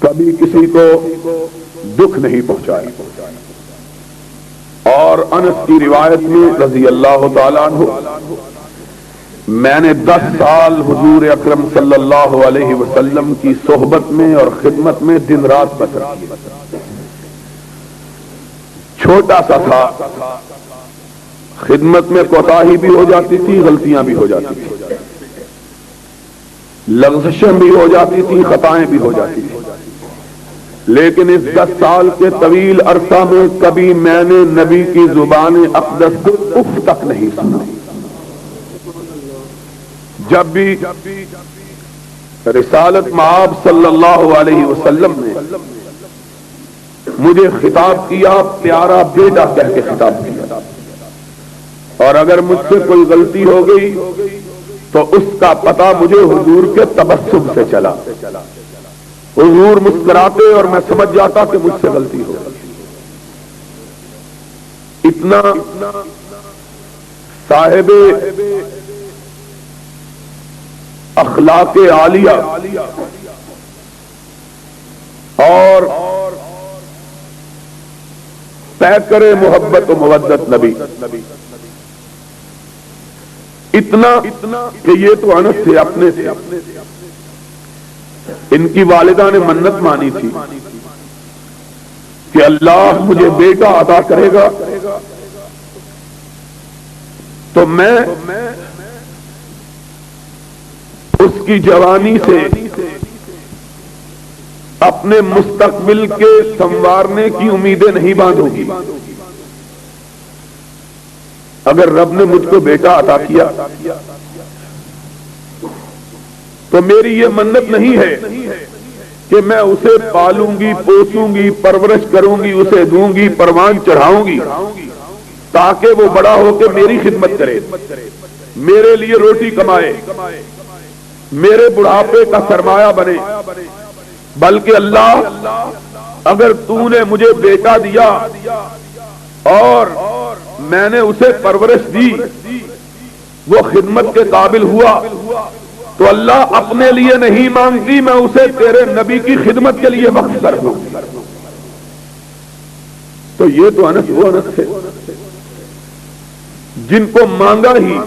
کبھی کسی کو دکھ نہیں پہنچایا. اور انس کی روایت میں رضی اللہ تعالیٰ عنہ، میں نے 10 سال حضور اکرم صلی اللہ علیہ وسلم کی صحبت میں اور خدمت میں دن رات بسر کی. چھوٹا سا تھا، خدمت میں کوتاہی بھی ہو جاتی تھی، غلطیاں بھی ہو جاتی تھی، لغزشیں بھی ہو جاتی تھی، خطائیں بھی ہو جاتی تھی. لیکن اس 10 سال کے طویل عرصہ میں کبھی میں نے نبی کی زبان اقدس کو اف تک نہیں سنا. جب بھی رسالت مآب صلی اللہ علیہ وسلم نے مجھے خطاب کیا، پیارا بیٹا کہہ کے خطاب کیا، اور اگر مجھ سے کوئی غلطی ہو گئی تو اس کا پتہ مجھے حضور کے تبسم سے چلا. حضور مسکراتے اور میں سمجھ جاتا کہ مجھ سے غلطی ہو. اتنا صاحب اخلاق عالیہ اور پیکر محبت و مودت نبی، اتنا کہ یہ تو انس تھے، اپنے تھے. ان کی والدہ نے منت مانی تھی کہ اللہ مجھے بیٹا عطا کرے گا تو میں اس کی جوانی سے اپنے مستقبل کے سنوارنے کی امیدیں نہیں باندھوں گی. اگر رب نے مجھ کو بیٹا عطا کیا تو میری یہ منت نہیں ہے کہ میں اسے پالوں گی، پوسوں گی، پرورش کروں گی، اسے دوں گی، پروان چڑھاؤں گی تاکہ وہ بڑا ہو کے میری خدمت کرے، میرے لیے روٹی کمائے، میرے بڑھاپے کا سرمایہ بنے. بلکہ اللہ اگر تو نے مجھے بیٹا دیا اور میں نے اسے پرورش دی، وہ خدمت کے قابل ہوا، تو اللہ اپنے لیے نہیں مانگتی، میں اسے تیرے نبی کی خدمت کے لیے وقف کر دوں. تو یہ تو انس وہ انس تھے جن کو مانگا ہی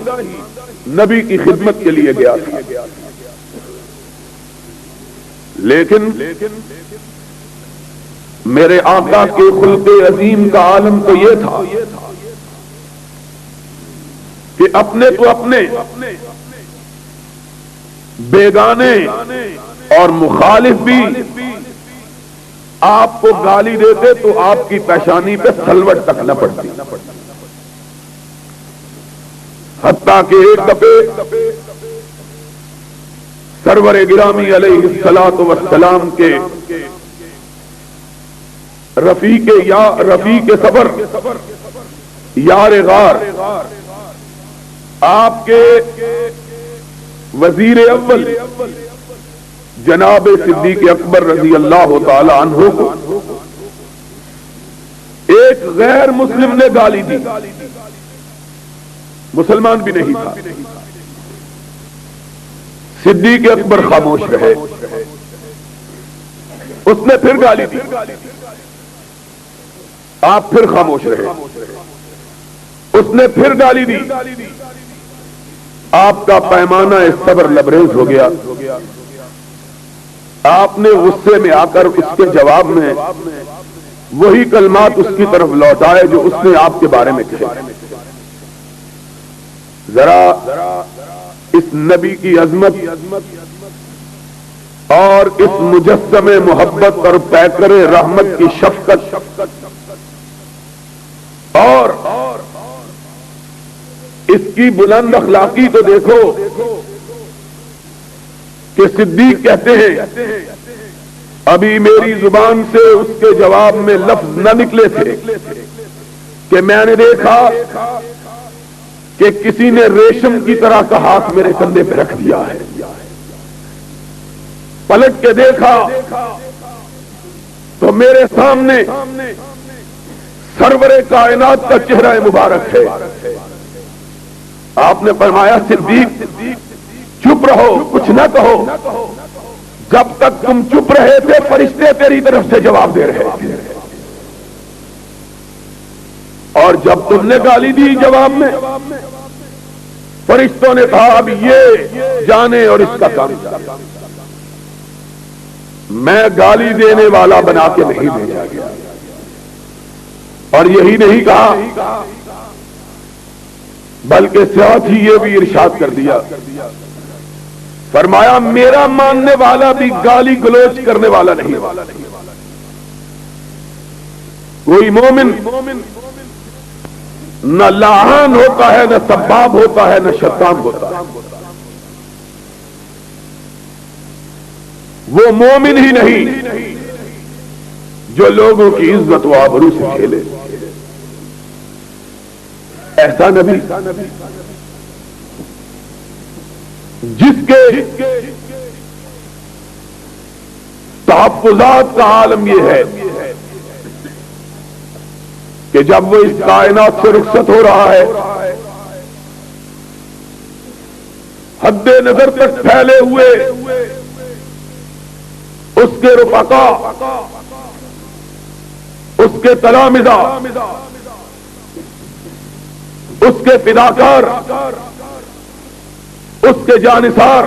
نبی کی خدمت کے لیے گیا تھا. لیکن میرے آقا کے خلق عظیم کا عالم تو یہ تھا کہ اپنے تو اپنے، بیگانے اور مخالف بھی آپ کو گالی دیتے تو آپ کی پیشانی پہ سلوٹ تک نہ پڑتی. حتیٰ کہ ایک دفعے سرور گرامی علیہ الصلوۃ والسلام کے رفیق سفر، یار غار، آپ کے وزیر اول جناب صدیق اکبر رضی اللہ تعالی عنہ کو ایک غیر مسلم نے گالی دی، مسلمان بھی نہیں تھا. صدیق اکبر خاموش رہے. اس نے پھر گالی دی، آپ پھر خاموش رہے. اس نے پھر گالی دی، آپ کا پیمانہ صبر لبریز ہو گیا. آپ نے غصے میں آ کر اس کے جواب میں وہی کلمات اس کی طرف لوٹائے جو اس نے آپ کے بارے میں کہے. ذرا اس نبی کی عظمت اور اس مجسم محبت اور پیکر رحمت کی شفقت اور اس کی بلند اخلاقی تو دیکھو کہ صدیق کہتے ہیں ابھی میری زبان سے اس کے جواب میں لفظ نہ نکلے تھے کہ میں نے دیکھا کہ کسی نے ریشم کی طرح کا ہاتھ میرے کندھے پہ رکھ دیا ہے. پلٹ کے دیکھا تو میرے سامنے سرور کائنات کا چہرہ مبارک ہے. آپ نے فرمایا صدیق چپ رہو، کچھ نہ کہو. جب تک تم چپ رہے تھے فرشتے تیری طرف سے جواب دے رہے ہیں، اور جب تم نے گالی دی جواب میں، فرشتوں نے کہا اب یہ جانے اور اس کا کام جانے، میں گالی دینے والا بنا کے نہیں بھیجا گیا۔ اور یہی نہیں کہا بلکہ ساتھ ہی یہ بھی ارشاد کر دیا، فرمایا میرا ماننے والا بھی گالی گلوچ کرنے والا نہیں، کوئی مومن نہ لعان ہوتا ہے، نہ سباب ہوتا ہے، نہ شتام ہوتا ہے، وہ مومن ہی نہیں جو لوگوں کی عزت و آبرو سے کھیلے۔ ایسا نبی جس کے تحفظات کا عالم یہ ہے کہ جب وہ اس کائنات سے رخصت ہو رہا ہے، حد نظر تک پھیلے ہوئے اس کے رفقا، اس کے تلامذہ، اس کے فداکار، اس کے جانثار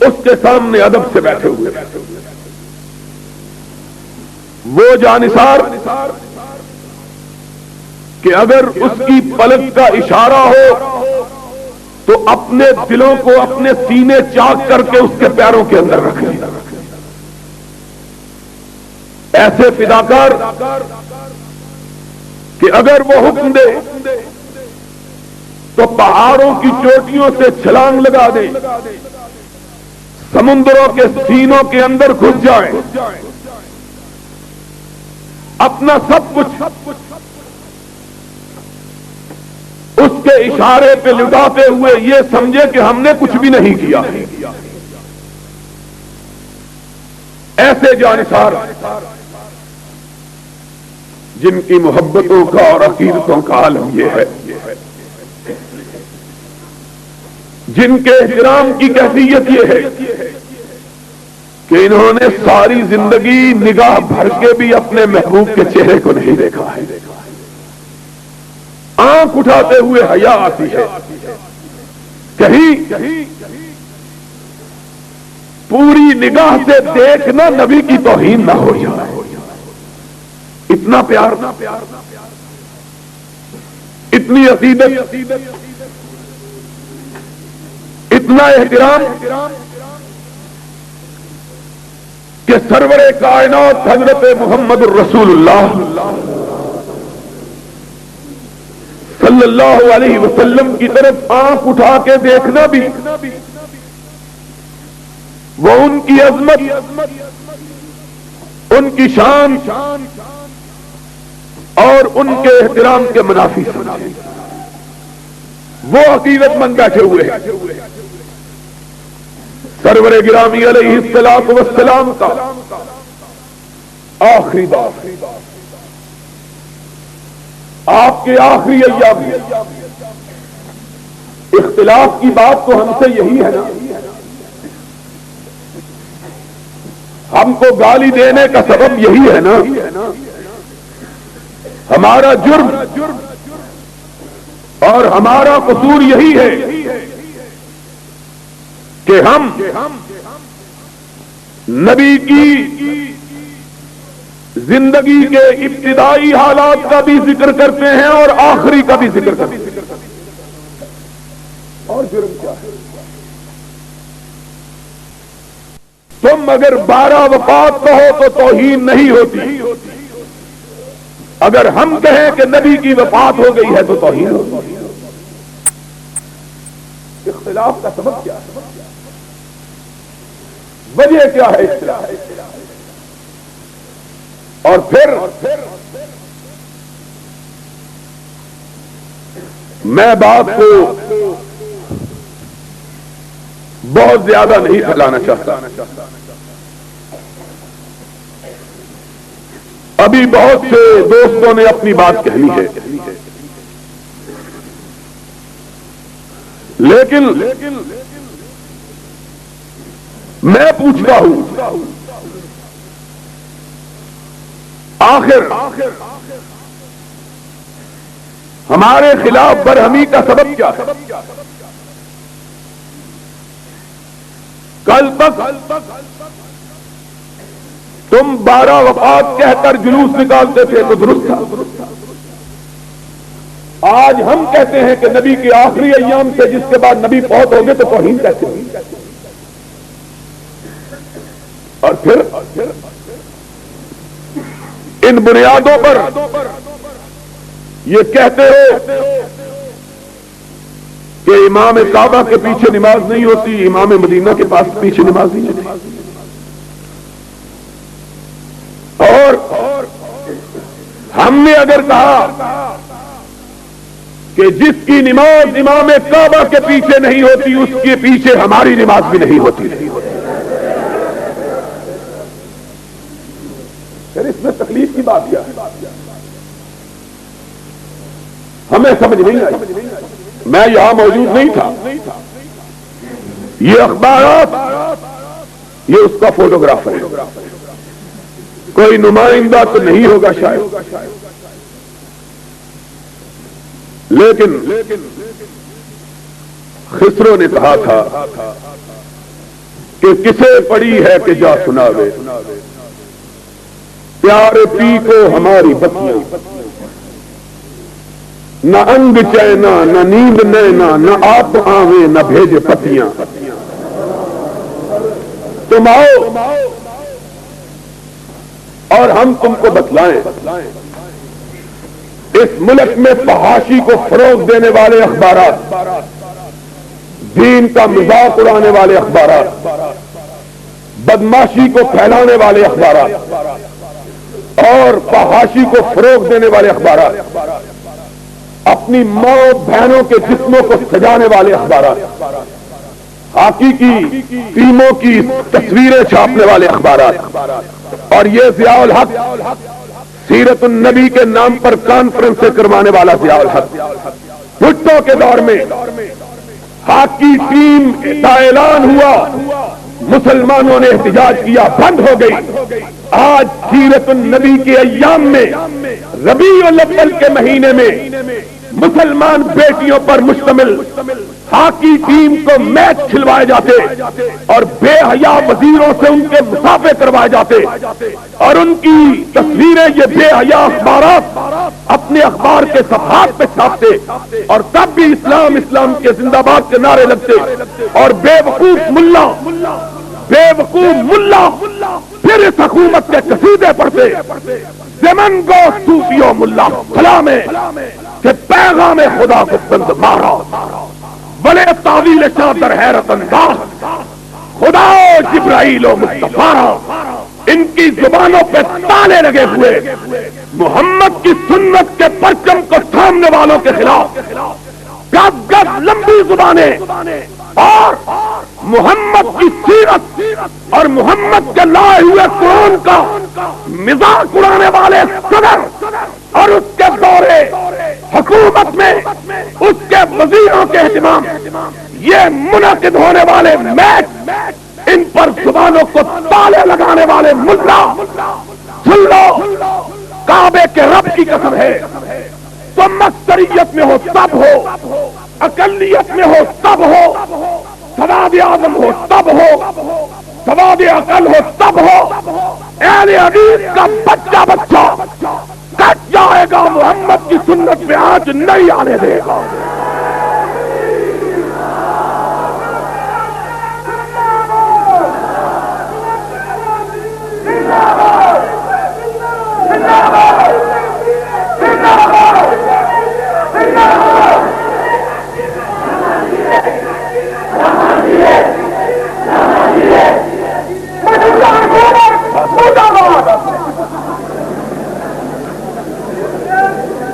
اس کے سامنے ادب سے بیٹھے ہوئے، وہ جانثار کہ اگر اس کی پلک کا اشارہ ہو تو اپنے دلوں کو اپنے سینے چاک کر کے اس کے پیروں کے اندر رکھیں۔ ایسے فداکار کہ اگر وہ حکم دے تو پہاڑوں کی چوٹیوں سے چھلانگ لگا دے، سمندروں کے سینوں کے اندر گھس جائیں، اپنا سب کچھ اس کے اشارے پہ لٹاتے ہوئے یہ سمجھے کہ ہم نے کچھ بھی نہیں کیا۔ ایسے جانثار جن کی محبتوں کا اور عقیدتوں کا عالم یہ ہے، جن کے احترام کی کیفیت یہ ہے کہ انہوں نے ساری زندگی نگاہ بھر کے بھی اپنے محبوب کے چہرے کو نہیں دیکھا ہے، آنکھ اٹھاتے ہوئے حیا آتی ہے، کہیں پوری نگاہ سے دیکھنا نبی کی توہین نہ ہو جائے۔ اتنا پیار، اتنی عقیدت، اتنا احترام کہ سرور کائنات حضرت محمد الرسول اللہ صلی اللہ علیہ وسلم کی طرف آنکھ اٹھا کے دیکھنا بھی وہ ان کی عظمت، ان کی شان اور ان کے احترام کے منافی سمجھے۔ وہ عقیدت مند بیٹھے ہوئے ہیں، سرور گرامی علیہ الصلوۃ والسلام کا آخری بات، آپ کے آخری ایام میں اختلاف کی بات تو ہم سے یہی ہے نا، ہم کو گالی دینے کا سبب یہی ہے نا، ہمارا جرم اور ہمارا قصور یہی ہے کہ ہم نبی کی زندگی کے ابتدائی حالات کا بھی ذکر کرتے ہیں اور آخری کا بھی ذکر کرتے ہیں۔ اور جرم کیا ہے؟ تم اگر 12 وفات کہو تو توہین نہیں ہوتی، اگر ہم کہیں کہ نبی کی وفات ہو گئی ہے تو توہین ہوتی۔ اختلاف کا سبب کیا ہے؟ وجہ کیا ہے اختلاف؟ اور پھر میں بات کو بہت زیادہ نہیں پھیلانا چاہتا، ابھی بہت سے دوستوں نے اپنی بات کہنی ہے، لیکن میں پوچھتا ہوں آخر ہمارے خلاف برہمی کا سبب کیا ہے؟ کل تک تم 12 وفات کہہ کر جلوس نکالتے تھے تو درست تھا. آج ہم کہتے ہیں کہ نبی کے آخری ایام سے جس کے بعد نبی فوت ہو گئے تو توہین کہتے ہیں. اور پھر ان بنیادوں پر یہ کہتے ہو کہ امام کعبہ کے پیچھے نماز نہیں ہوتی, امام مدینہ کے پاس پیچھے نماز نہیں ہوتی. اور ہم نے اگر کہا کہ جس کی نماز امام کعبہ کے پیچھے نہیں ہوتی اس کے پیچھے ہماری نماز بھی نہیں ہوتی, پھر اس میں تکلیف کی بات کیا ہے؟ ہمیں سمجھ نہیں آئی. میں یہاں موجود نہیں تھا. یہ اخبارات یہ اس کا فوٹوگرافر ہے, کوئی نمائندہ تو نہیں ہوگا شاید, لیکن خسرو نے کہا تھا کہ کسے پڑی ہے کہ جا سناوے, پیارے پی کو ہماری بتیاں, نہ انگ چینا نہ نیند نینا نہ آپ آویں نہ بھیجے پتیاں. تم آؤ اور ہم تم کو بتلائیں. اس ملک میں فحاشی کو فروغ دینے والے اخبارات, دین کا مذاق اڑانے والے اخبارات, بدماشی کو پھیلانے والے اخبارات اور فحاشی کو فروغ دینے والے اخبارات, اپنی ماں بہنوں کے جسموں کو سجانے والے اخبارات, ہاکی کی ٹیموں کی تصویریں چھاپنے والے اخبارات, اور یہ ضیاء الحق سیرت النبی کے نام پر کانفرنس کروانے والا ضیاء الحق, بھٹو کے دور میں ہاکی ٹیم کا اعلان ہوا, مسلمانوں نے احتجاج کیا, بند ہو گئی. آج سیرت النبی کے ایام میں ربیع الاول کے مہینے میں مسلمان بیٹیوں پر مشتمل ہاکی ٹیم کو میچ کھلوائے جاتے اور بے حیا وزیروں سے ان کے مسافے کروائے جاتے, اور ان کی تصویریں یہ بے حیا اخبارات اپنے اخبار کے صفحات پہ چھاپتے, اور تب بھی اسلام اسلام کے زندہ باد کے نعرے لگتے, اور بے وقوف ملا پھر اس حکومت کے قصیدے پڑھتے, زمن گو صوفیو ملا کلامے کہ پیغام خدا کو بند مارا, بڑے تعویل چادر حیرت انداز خدا و جبرائیل و مصطفیٰ, ان کی زبانوں پہ تالے لگے ہوئے محمد کی سنت کے پرچم کو تھامنے والوں کے خلاف گز گز لمبی زبانیں, اور محمد کی سیرت اور محمد کے لائے ہوئے قرآن کا مذاق اڑانے والے صدر اور اس کے دورے حکومت میں اس کے وزیروں کے اہتمام, یہ منعقد ہونے والے میچ, ان پر زبانوں کو تالے لگانے والے ملا. سن لو, کعبے کے رب کی قسم ہے, تم اکثریت میں ہو تب ہو, اقلیت میں ہو تب ہو, سواد اعظم ہو تب ہو, سواد عقل ہو تب ہو, اہل حدیث کا بچہ کٹ جائے گا, محمد کی سنت میں آج نہیں آنے دے گا.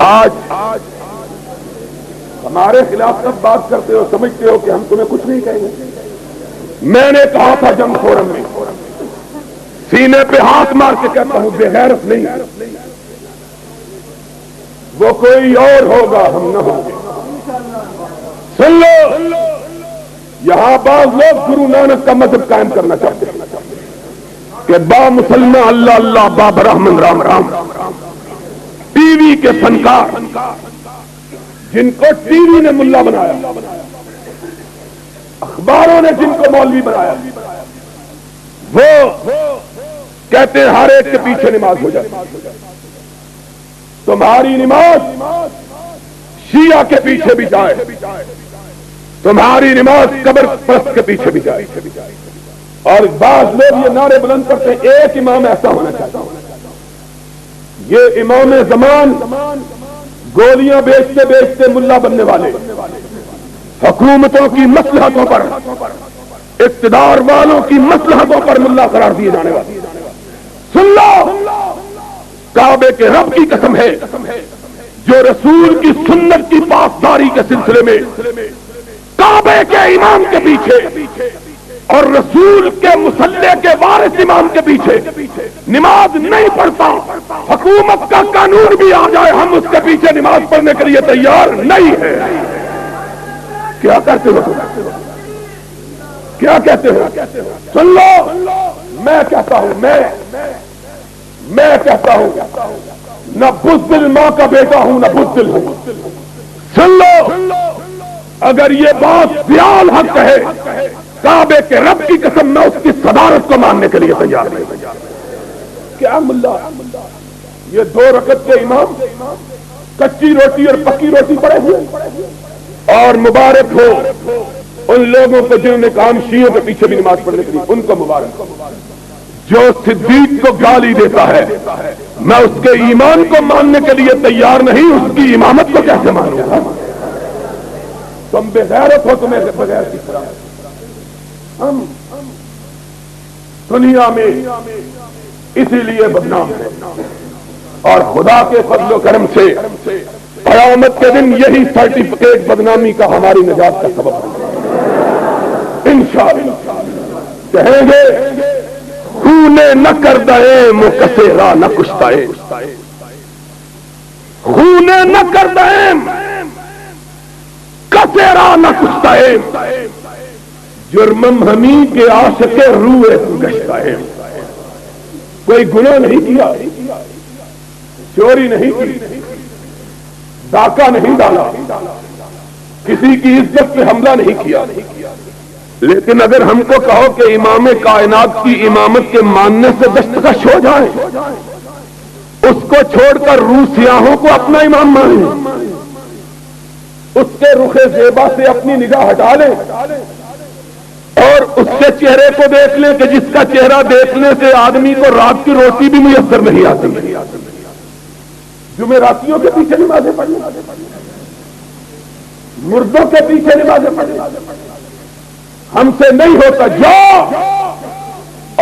آج ہمارے خلاف سب بات کرتے ہو, سمجھتے ہو کہ ہم تمہیں کچھ نہیں کہیں گے. میں نے کہا تھا جنگ فورم میں, سینے پہ ہاتھ مار کے کہتا ہوں بے غیرت نہیں, وہ کوئی اور ہوگا, ہم نہ ہوں گے. سن لو, یہاں بعض لوگ گرو نانک کا مذہب قائم کرنا چاہتے ہیں, کہ با مسلمان اللہ اللہ با برہمن رام رام، ٹی وی کے فنکار جن کو ٹی وی نے ملا بنایا، اخباروں نے جن کو مولوی بنایا، وہ کہتے ہیں ہر ایک کے پیچھے نماز ہو جائے. تمہاری نماز شیعہ کے پیچھے بھی جائے، تمہاری نماز قبر پرست کے پیچھے بھی جائے. اور بعض لوگ یہ نعرے بلند کرتے ہیں ایک امام ایسا ہونا چاہتا ہوں. یہ امام زمان گولیاں بیچتے بیچتے ملا بننے والے، حکومتوں کی مصلحتوں پر، اقتدار والوں کی مصلحتوں پر ملا قرار دیے جانے والے. سن لو، کعبے کے رب کی قسم ہے جو رسول کی سنت کی پاسداری کے سلسلے میں کعبے کے امام کے پیچھے اور رسول کے مصلی کے وارث امام کے پیچھے نماز نہیں پڑھتا، حکومت کا قانون بھی آ جائے ہم اس کے پیچھے نماز پڑھنے کے لیے تیار نہیں ہے. کیا کہتے ہو؟ کیا کہتے ہو؟ سن لو، میں کہتا ہوں، میں کہتا ہوں نہ بزدل ماں کا بیٹا ہوں نہ بزدل ہوں. سن لو، اگر یہ بات بیال حق ہے، کعبے کے رب کی قسم میں اس کی صدارت کو ماننے کے لیے تیار نہیں. کیا ملا یہ 2 رکعت کے امام کچی روٹی اور پکی روٹی پڑے ہوئے؟ اور مبارک ہو ان لوگوں کو جنہوں نے کام شیعوں کے پیچھے بھی نماز پڑھنے کے لیے، ان کو مبارک. جو صدیق کو گالی دیتا ہے میں اس کے ایمان کو ماننے کے لیے تیار نہیں، اس کی امامت کو کیسے مانوں گا؟ تم بے غیرت ہو، تمہیں بغیر کس طرح. ہم دنیا میں اسی لیے بدنام ہیں، اور خدا کے فضل و کرم سے قیامت کے دن یہی سرٹیفکیٹ بدنامی کا ہماری نجات کا سبب ہے. انشاءاللہ کہیں گے خونے نہ کر دے مکسرا نہ کشتائے، خونے نہ کر دے کسرا نہ کشتائے، جرمم ہمیں کے عاشق روئے گشتائے. کوئی گناہ نہیں کیا، چوری نہیں کی، ڈاکہ نہیں ڈالا، کسی کی عزت پہ حملہ نہیں کیا، لیکن اگر ہم کو کہو کہ امام کائنات کی امامت کے ماننے سے دستکش ہو جائے، اس کو چھوڑ کر روح سیاہوں کو اپنا امام مانیں، اس کے رخ زیبا سے اپنی نگاہ ہٹا لیں اور اس کے چہرے کو دیکھ لیں کہ جس کا چہرہ دیکھنے سے آدمی کو رات کی روٹی بھی میسر نہیں آتی، جمعراتیوں کے پیچھے نمازیں پڑھیں، مردوں کے پیچھے نمازیں پڑھیں، ہم سے نہیں ہوتا. جا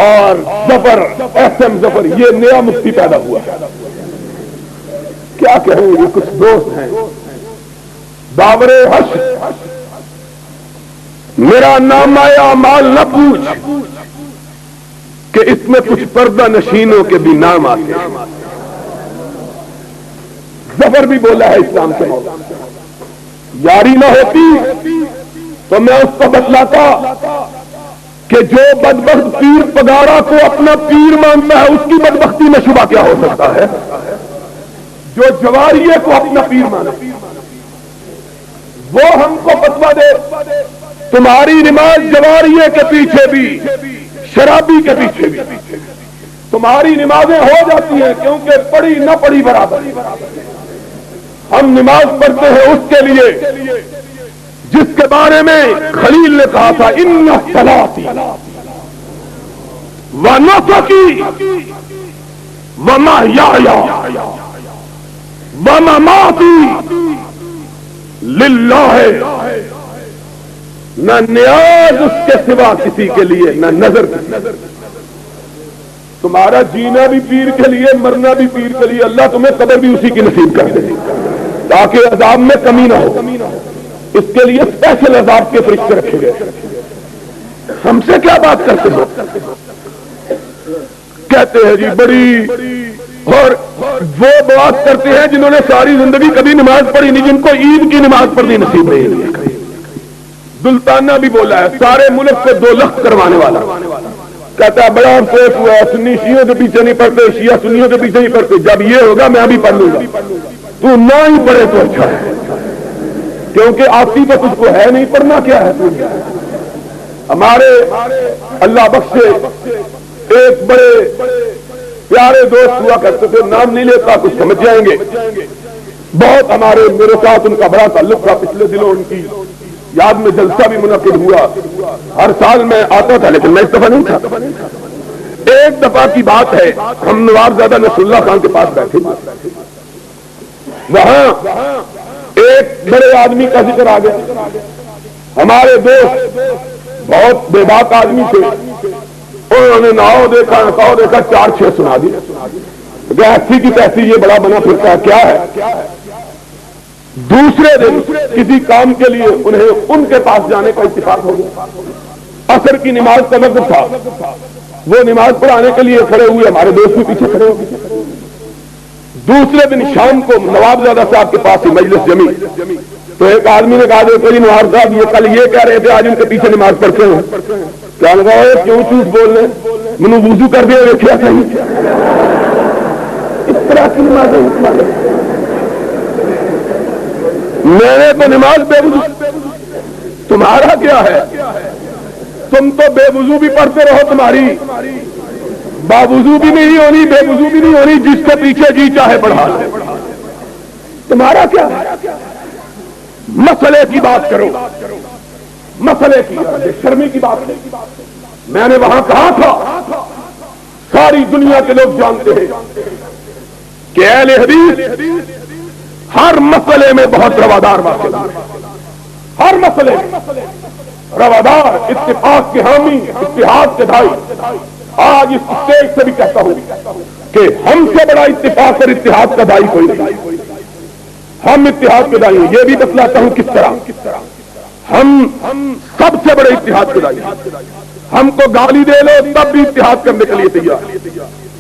اور ظفر SM ظفر یہ نیا مفتی پیدا ہوا، کیا کہیں، یہ کچھ دوست ہیں داور حشر، میرا نام آیا مال نہ پوچھ کہ اس میں کچھ پردہ نشینوں کے بھی نام آتے ہیں. ظفر بھی بولا ہے اسلام کے موقع، یاری نہ ہوتی تو میں اس کو بتلاتا کہ جو بدبخت پیر پگارا کو اپنا پیر مانتا ہے اس کی بدبختی میں شبہ کیا ہو سکتا ہے؟ جو جواریے کو اپنا پیر مانا وہ ہم کو فتویٰ دے تمہاری نماز جواریے کے پیچھے بھی شرابی کے پیچھے بھی تمہاری نمازیں ہو جاتی ہیں، کیونکہ پڑھی نہ پڑھی برابر. ہم نماز پڑھتے ہیں اس کے لیے جس کے بارے میں خلیل نے کہا تھا ان صلاتی و نسکی و محیایا و مماتی للہ، نہ نیاز اس کے سوا کسی کے لیے، نہ نظر کسی. تمہارا جینا بھی پیر کے لیے، مرنا بھی پیر کے لیے. اللہ تمہیں قبر بھی اسی کی نصیب کر دے تاکہ عذاب میں کمی نہ ہو. اس کے لیے اسپیشل عذاب کے فرشتے رکھے گئے. ہم سے کیا بات کرتے ہو؟ کہتے ہیں جی بڑی، اور وہ بات کرتے ہیں جنہوں نے ساری زندگی کبھی نماز پڑھی نہیں، جن کو عید کی نماز پڑھنی نصیب نہیں ہوئی. سلطانہ بھی بولا ہے سارے ملک کو 2 لخت کروانے والا کہتا ہے بڑا افسوس ہوا سنی شیعوں کے پیچھے نہیں پڑتے شیعہ سنیوں کے پیچھے نہیں پڑتے، جب یہ ہوگا میں بھی پڑھ لوں گا۔ تو نہ ہی پڑھے تو اچھا ہے، کیونکہ آتی تو تجھ کو ہے نہیں، پڑھنا کیا ہے۔ ہمارے اللہ بخشے ایک بڑے پیارے دوست ہوا کرتے تھے، نام نہیں لیتا کچھ سمجھ جائیں گے، بہت ہمارے میرے ساتھ ان کا بڑا تعلق تھا، پچھلے دنوں ان کی یاد میں جلسہ بھی منعقد ہوا، ہر سال میں آتا تھا لیکن میں اس دفعہ نہیں تھا۔ ایک دفعہ کی بات ہے، ہم نوابزادہ نصر اللہ خان کے پاس بیٹھے، وہاں ایک بڑے آدمی کا ذکر آ گیا، ہمارے دوست بہت بے باک آدمی تھے، انہوں نے ناؤ دیکھا نکاؤ دیکھا 4-6 سنا دی، ایسی کی تیسی یہ بڑا بنا پھرتا ہے کیا ہے۔ دوسرے دن کسی کام کے لیے انہیں ان کے پاس جانے کا اتفاق ہو گیا، عصر کی نماز کا وقت تھا، وہ نماز پڑھانے کے لیے کھڑے ہوئے، ہمارے دوست بھی پیچھے کھڑے ہوئے۔ دوسرے دن شام کو نوابزادہ صاحب کے پاس مجلس جمی، تو ایک آدمی نے کہا کوئی نواب صاحب یہ کل یہ کہہ رہے تھے آج ان کے پیچھے نماز پڑھتے ہیں، کیا لگا کیوں چوس بول رہے ہیں، منو وضو کر دیا دیکھا صحیح، اس طرح کی نماز میں نے تو نماز بے وضو، تمہارا کیا ہے، تم تو بے وضو بھی پڑھتے رہو، تمہاری باوضو بھی نہیں ہونی بے وضو بھی نہیں ہونی، جس کے پیچھے جی چاہے پڑھا لے، تمہارا کیا ہے۔ مسئلے کی بات کرو، مسئلے کی شرمی کی بات نہیں۔ میں نے وہاں کہا تھا ساری دنیا کے لوگ جانتے ہیں کہ اہل حدیث ہر مسئلے میں بہت روادار واقع ہے، ہر مسئلے میں روادار، اتفاق کے حامی، اتحاد کے دائی۔ آج اس اسٹیج سے بھی کہتا ہوں کہ ہم سے بڑا اتفاق اور اتحاد کا دائی کوئی نہیں، ہم اتحاد کے دائی ہیں۔ یہ بھی بتلاتا ہوں کس طرح ہم سب سے بڑے اتحاد کے دائی، ہم کو گالی دے لو تب بھی اتحاد کرنے کے لیے تیار،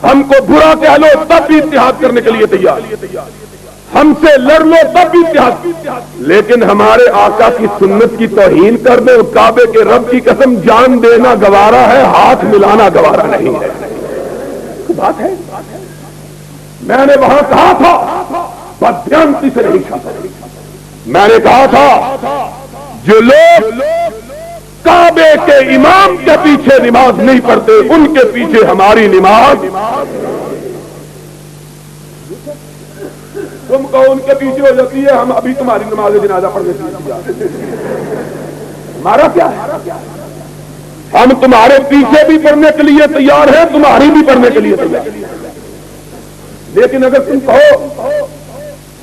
ہم کو برا کہہ لو تب بھی اتحاد کرنے کے لیے تیار، ہم سے لڑ لو تب بھی اتحاد، لیکن ہمارے آقا کی سنت کی توہین کرنے اور کعبے کے رب کی قسم جان دینا گوارا ہے، ہاتھ ملانا گوارا نہیں ہے۔ بات ہے میں نے وہاں کہا تھا بدیانتی سے نہیں کھا، میں نے کہا تھا جو لوگ کعبے کے امام کے پیچھے نماز نہیں پڑھتے ان کے پیچھے ہماری نماز، تم کو ان کے پیچھے ہو جاتی ہے، ہم ابھی تمہاری نماز جنازہ پڑھنے کی، ہمارا کیا ہے، ہم تمہارے پیچھے بھی پڑھنے کے لیے تیار ہیں، تمہاری بھی پڑھنے کے لیے تیار ہیں، لیکن اگر تم کہو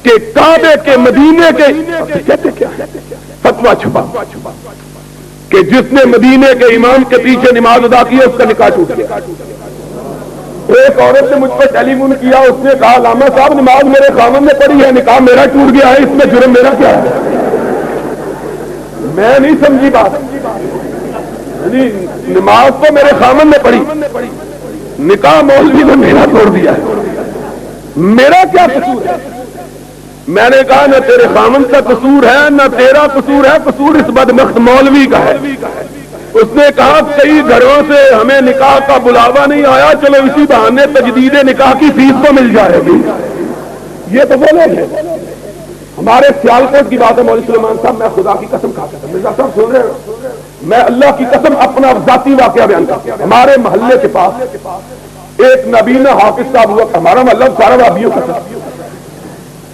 کہ کعبے کے مدینے کے فتویٰ چھپا کہ جس نے مدینے کے امام کے پیچھے نماز ادا کی ہے اس کا نکاح ٹوٹ گیا۔ ایک عورت نے مجھ پر ٹیلی فون کیا، اس نے کہا علامہ صاحب نماز میرے خامن نے پڑھی ہے، نکاح میرا ٹوٹ گیا ہے، اس میں جرم میرا کیا ہے؟ میں نہیں سمجھی بات، نماز تو میرے خامن نے پڑھی، نکاح مولوی نے میرا توڑ دیا ہے، میرا کیا قصور ہے؟ میں نے کہا نہ تیرے خامن کا قصور ہے نہ تیرا قصور ہے، قصور اس بدبخت مولوی کا ہے۔ اس نے کہا کئی گھروں سے ہمیں نکاح کا بلاوا نہیں آیا، چلو اسی بہانے تجدید نکاح کی فیس تو مل جائے گی۔ یہ تو وہ لوگ ہیں، ہمارے سیالکوٹ کی بات ہے مولوی سلیمان صاحب، میں خدا کی قسم کھا سکتا ہوں، مرزا صاحب سن رہے ہیں، میں اللہ کی قسم اپنا ذاتی واقعہ بیان کرتا ہوں۔ ہمارے محلے کے پاس ایک نبینا حافظ صاحب ہوا، ہمارا محلہ سارا وابیوں کا تھا،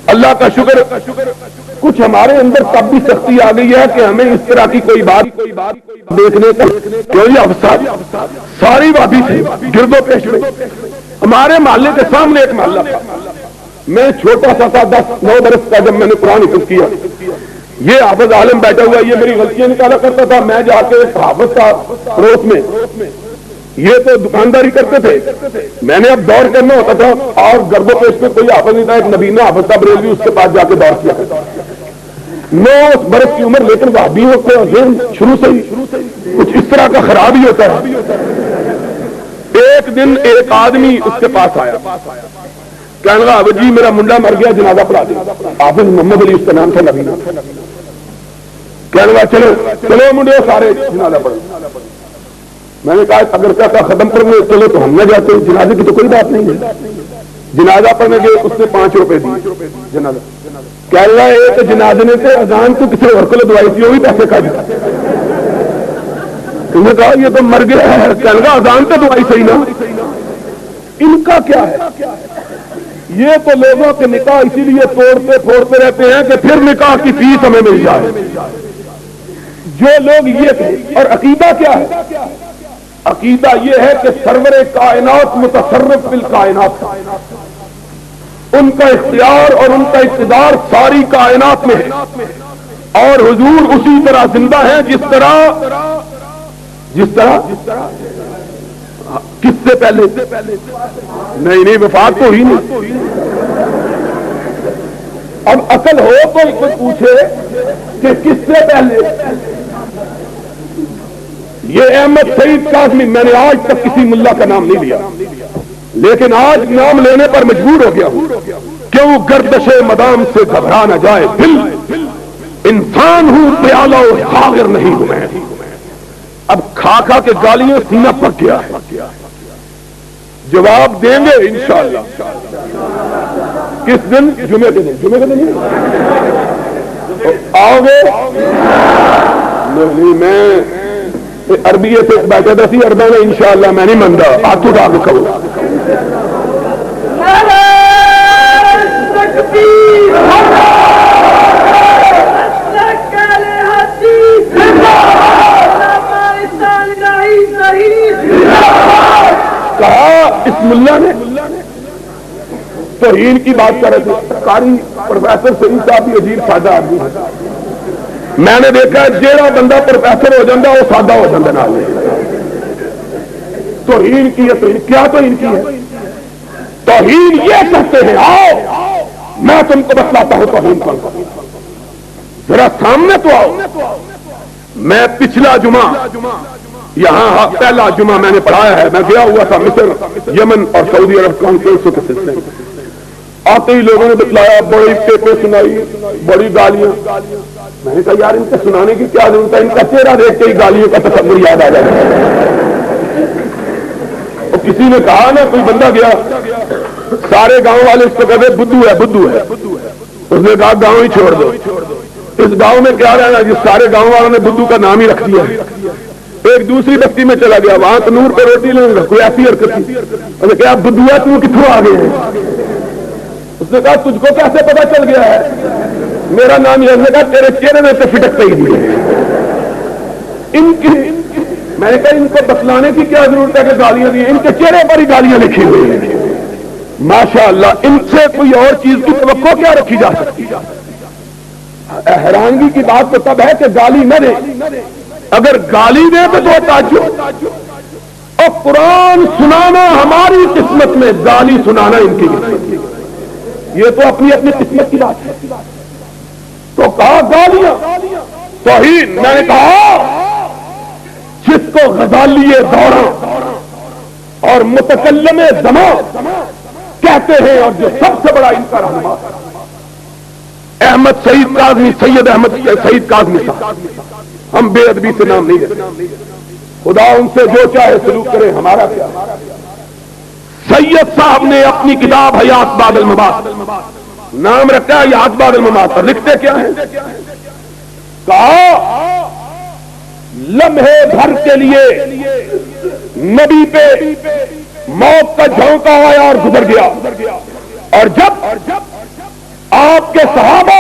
اللہ کا شکر کچھ ہمارے اندر تب بھی سختی آ گئی ہے کہ ہمیں اس طرح کی کوئی بات دیکھنے کا، کیوں یہ افساد ساری وابی تھی گرد و پیش میں۔ ہمارے محلے کے سامنے ایک محلہ تھا، میں چھوٹا سا تھا 10-9 برس کا، جب میں نے قرآن حفظ کیا، یہ حافظ عالم بیٹھا ہوا یہ میری غلطیاں نکالا کرتا تھا، میں جا کے ایک حافظ تھا پڑوس میں، یہ تو دکانداری کرتے تھے، میں نے اب دور کرنا ہوتا تھا اور گرد و پیش میں کوئی حافظ نہیں تھا، ایک نبینا حافظ تھا بریلوی، اس کے پاس جا کے دور کیا کرتا، 9 برس کی عمر، لیکن وہابیوں کو ذہن شروع سے ہی کچھ اس طرح کا خراب ہی ہوتا ہے۔ ایک دن ایک آدمی اس کے پاس آیا، کہنے لگا ابو جی میرا منڈا مر گیا، جنازہ پڑھا دیں۔ حافظ محمد علی اس کا نام تھا، نبینا، کہنے لگا چلو چلو منڈے سارے جنازہ پڑھو۔ میں نے کہا اگر کا ختم کرنے چلو تو ہم نہ جاتے، جنازے کی تو کوئی بات نہیں ہے، جنازہ پڑھنے گئے اس نے 5 روپے دیے جنازہ، کہہ رہا ہے ایک جنازے نے سے اذان تو کسی اور کو دعائی تھی وہ بھی پیسے کھا دیا، انہوں نے کہا یہ تو مر گیا ہے، کہنے لگا اذان تو دعائی صحیح نا، ان کا کیا ہے؟ یہ تو لوگوں کے نکاح اسی لیے توڑتے پھوڑتے رہتے ہیں کہ پھر نکاح کی فیس ہمیں مل جائے، جو لوگ یہ کہیں۔ اور عقیدہ کیا ہے؟ عقیدہ یہ ہے کہ سرور کائنات متصرف بالکائنات، ان کا اختیار اور ان کا اقتدار ساری کائنات میں ہے، اور حضور اسی طرح زندہ ہیں جس طرح کس سے پہلے؟ نہیں وفات تو ہی نہیں۔ اب عقل ہو کوئی پوچھے کہ کس سے پہلے؟ یہ احمد سعید کاظمی، میں نے آج تک کسی ملا کا نام نہیں لیا، لیکن آج نام لینے پر مجبور ہو گیا ہوں، کیوں گردش مدام سے گھبرا نہ جائے دل، انسان ہوں پیالہ و ساغر نہیں ہوں میں۔ اب کھا کھا کے گالیاں سینہ پک گیا ہے، جواب دیں گے انشاءاللہ۔ کس دن؟ جمعے کے دن آؤ گے؟ نہیں، میں عربی سے بیٹھا تھا سی اردو میں، انشاءاللہ میں نہیں منتا، ہاتھ اٹھا کے کہو۔ کہا اس ملا نے توہین کی بات کر رہے تھے، قاری پروفیسر سعید صاحب بھی عجیب سادہ آدمی ہے، میں نے دیکھا جیڑا بندہ پروفیسر ہو جاتا وہ سادہ ہو جاتا نہ، توہین کی ہے۔ کیا توہین کی ہے؟ توہین یہ کہتے ہیں، آؤ میں تم کو بتلاتا ہوں توہین کون سا، ذرا سامنے تو آؤ۔ میں پچھلا جمعہ یہاں پہلا جمعہ میں نے پڑھایا ہے، میں گیا ہوا تھا مصر، یمن اور سعودی عرب کانفرنسوں کے سلسلے میں، آتے ہی لوگوں نے بتلایا، بڑی ٹیپیں سنائی، بڑی گالیاں۔ میں نے کہا یار ان کو سنانے کی کیا ضرورت ہے، ان کا چہرہ دیکھ کے ہی گالیوں کا تصور یاد آ جائے۔ اور کسی نے کہا نا، کوئی بندہ گیا، سارے گاؤں والے اس کو کہتے بدھو ہے، اس نے کہا گاؤں ہی چھوڑ دو، اس گاؤں میں کیا رہنا جس سارے گاؤں والوں نے بدھو کا نام ہی رکھ دیا۔ ایک دوسری بستی میں چلا گیا، وہاں تنور پہ روٹی لیں گا، کوئی ایسی حرکت تھی، اس نے کہا بدھوا تم کتوں آ گئے ہیں؟ اس نے کہا تجھ کو کیسے پتا چل گیا ہے میرا نام یہ؟ اس نے کہا تیرے چہرے میں تو فٹک ہی نہیں ہے۔ ان کی میں نے کہا ان کو بتلانے کی کیا ضرورت ہے کہ گالیاں دی، ان کے چہرے پر ہی گالیاں لکھی ہوئی ہیں، ماشاءاللہ۔ ان سے کوئی اور چیز کی توقع کیا رکھی جا سکتی؟ حیرانگی کی بات تو تب ہے کہ گالی نہ دے، اگر گالی دے تو تعجب، اور قرآن سنانا ہماری قسمت میں، گالی سنانا ان کی قسمت، یہ تو اپنی اپنی قسمت کی بات ہے۔ تو کہا گالیاں توہین، میں نے کہا جس کو غزالی دورہ اور متکلم زمان کہتے ہیں، اور جو سب سے بڑا ان کا رہنما احمد سعید کاظمی، سید احمد سعید کاظمی صاحب، ہم بے ادبی سے نام نہیں لیتے، خدا ان سے جو چاہے سلوک کرے، ہمارا کیا۔ سید صاحب نے اپنی کتاب حیات بعد الممات نام رکھا ہے، حیات بعد الممات، اور لکھتے کیا ہیں؟ کہا لمحے بھر کے لیے نبی پہ موت کا جھونکا آیا اور گزر گیا، اور جب آپ کے صحابہ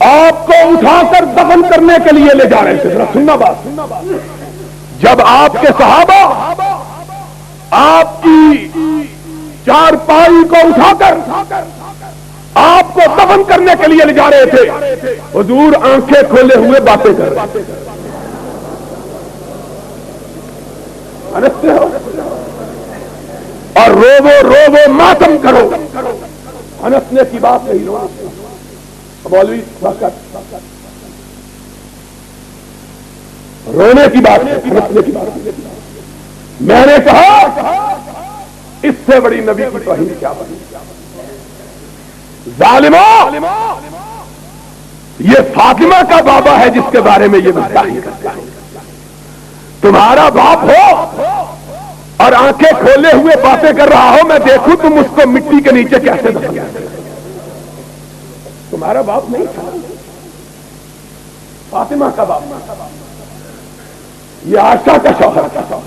آپ کو اٹھا کر دفن کرنے کے لیے لے جا رہے تھے، ذرا سننا بات، جب آپ کے صحابہ آپ کی چارپائی کو اٹھا کر آپ کو دفن کرنے کے لیے لے جا رہے تھے، حضور آنکھیں کھولے ہوئے باتیں کر رہے تھے۔ اور رو ماتم کرو، ہنسنے کی بات نہیں، مولوی رونے کی بات ہے، ہنسنے کی بات ہے۔ میں نے کہا اس سے بڑی نبی کی توہین کیا بنی؟ ظالموں، یہ فاطمہ کا بابا ہے جس کے بارے میں یہ گستاخی کرتے ہیں، تمہارا باپ ہو اور آنکھیں کھولے ہوئے باتیں کر رہا ہو، میں دیکھوں تم اس کو مٹی کے نیچے کیسے دفن کرتے ہو۔ تمہارا باپ نہیں تھا، فاطمہ کا باپ، یہ عائشہ کا شوہر تھا،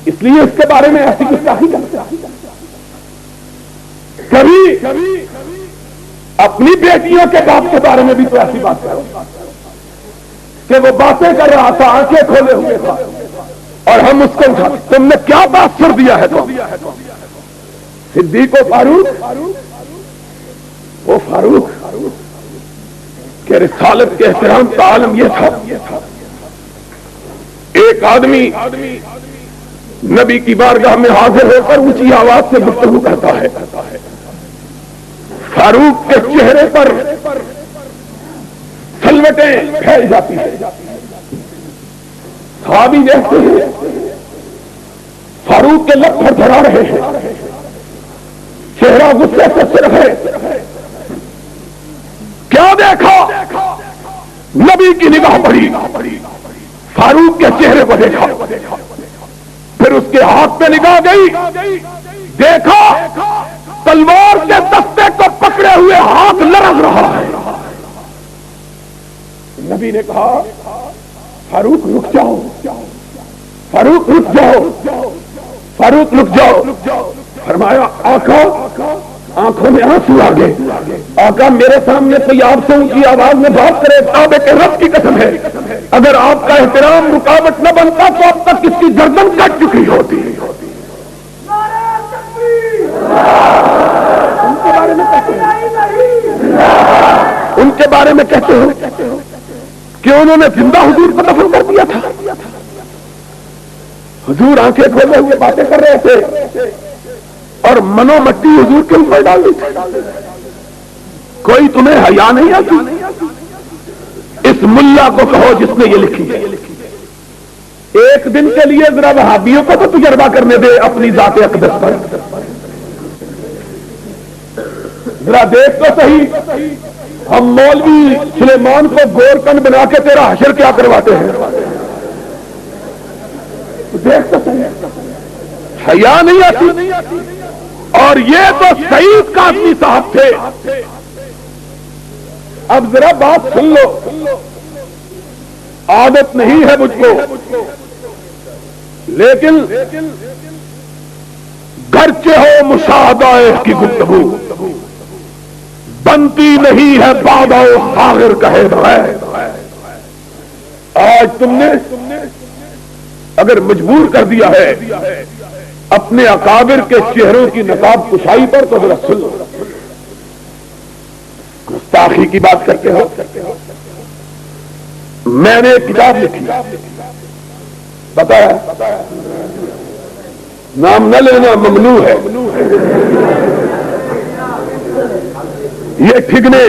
اس لیے اس کے بارے میں ایسی گستاخی کرتے ہیں۔ کبھی اپنی بیٹیوں کے باپ کے بارے میں بھی تو ایسی بات کرو کہ وہ باتیں کر رہا تھا، آنکھیں کھولے ہوئے تھا اور ہم اس کو اٹھا، تم نے کیا تاثر دیا ہے؟ صدیق و فاروق، وہ فاروق کہ رسالت کے احترام کا عالم یہ تھا، ایک آدمی نبی کی بارگاہ میں حاضر ہو کر اونچی آواز سے گفتگو کرتا ہے، فاروق کے چہرے پر سلوٹیں پھیل جاتی ہیں، صحابی دیکھتے ہیں فاروق کے لب تھرتھرا رہے ہیں، چہرہ غصے سے سرخ ہے۔ کیا دیکھا؟ نبی کی نگاہ پڑی، فاروق کے چہرے کو دیکھا، پھر اس کے ہاتھ پہ نگاہ گئی، دیکھا تلوار کے دستے کو پکڑے ہوئے ہاتھ لرز رہا ہے۔ نبی نے کہا فاروق رک جاؤ، فاروق رک جاؤ، فاروق رک جاؤ۔ فرمایا آنکھوں میں آنسو آ گئے، آقا میرے سامنے کوئی آپ سے اونچی آواز میں بات کرے، کعبے کے رب کی قسم ہے اگر آپ کا احترام رکاوٹ نہ بنتا تو اب تک اس کی گردن کٹ چکی ہوتی۔ ان کے بارے میں کہتے ہو کہ انہوں نے زندہ حضور کو دفن کر دیا تھا۔ حضور آنکھیں کھولے ہوئے باتیں کر رہے تھے اور منو مٹی حضور کے اوپر ڈال دی تھی۔ کوئی تمہیں حیا نہیں آتی؟ اس ملا کو کہو جس نے یہ لکھی ہے، ایک دن کے لیے ذرا وہابیوں کو تو تجربہ کرنے دے اپنی ذات اقدس پر، ذرا دیکھ تو صحیح ہم مولوی سلیمان کو گورکن بنا کے تیرا حشر کیا کرواتے ہیں، دیکھ تو صحیح، حیا نہیں آتی۔ اور یہ تو سعید قاسمی صاحب تھے۔ اب ذرا بات سن لو، عادت نہیں ہے مجھ کو، لیکن گرچہ ہو مشاہدہ کی گفتگو بنتی نہیں ہے بادہ ساغر کہے بغیر۔ آج تم نے اگر مجبور کر دیا ہے اپنے اکابر کے چہروں کی نقاب کشائی پر تو ذرا سن لو، گستاخی کی بات کرتے ہو۔ میں نے ایک کتاب لکھی، بتایا نام نہ لینا ممنوع ہے، یہ ٹھگنے،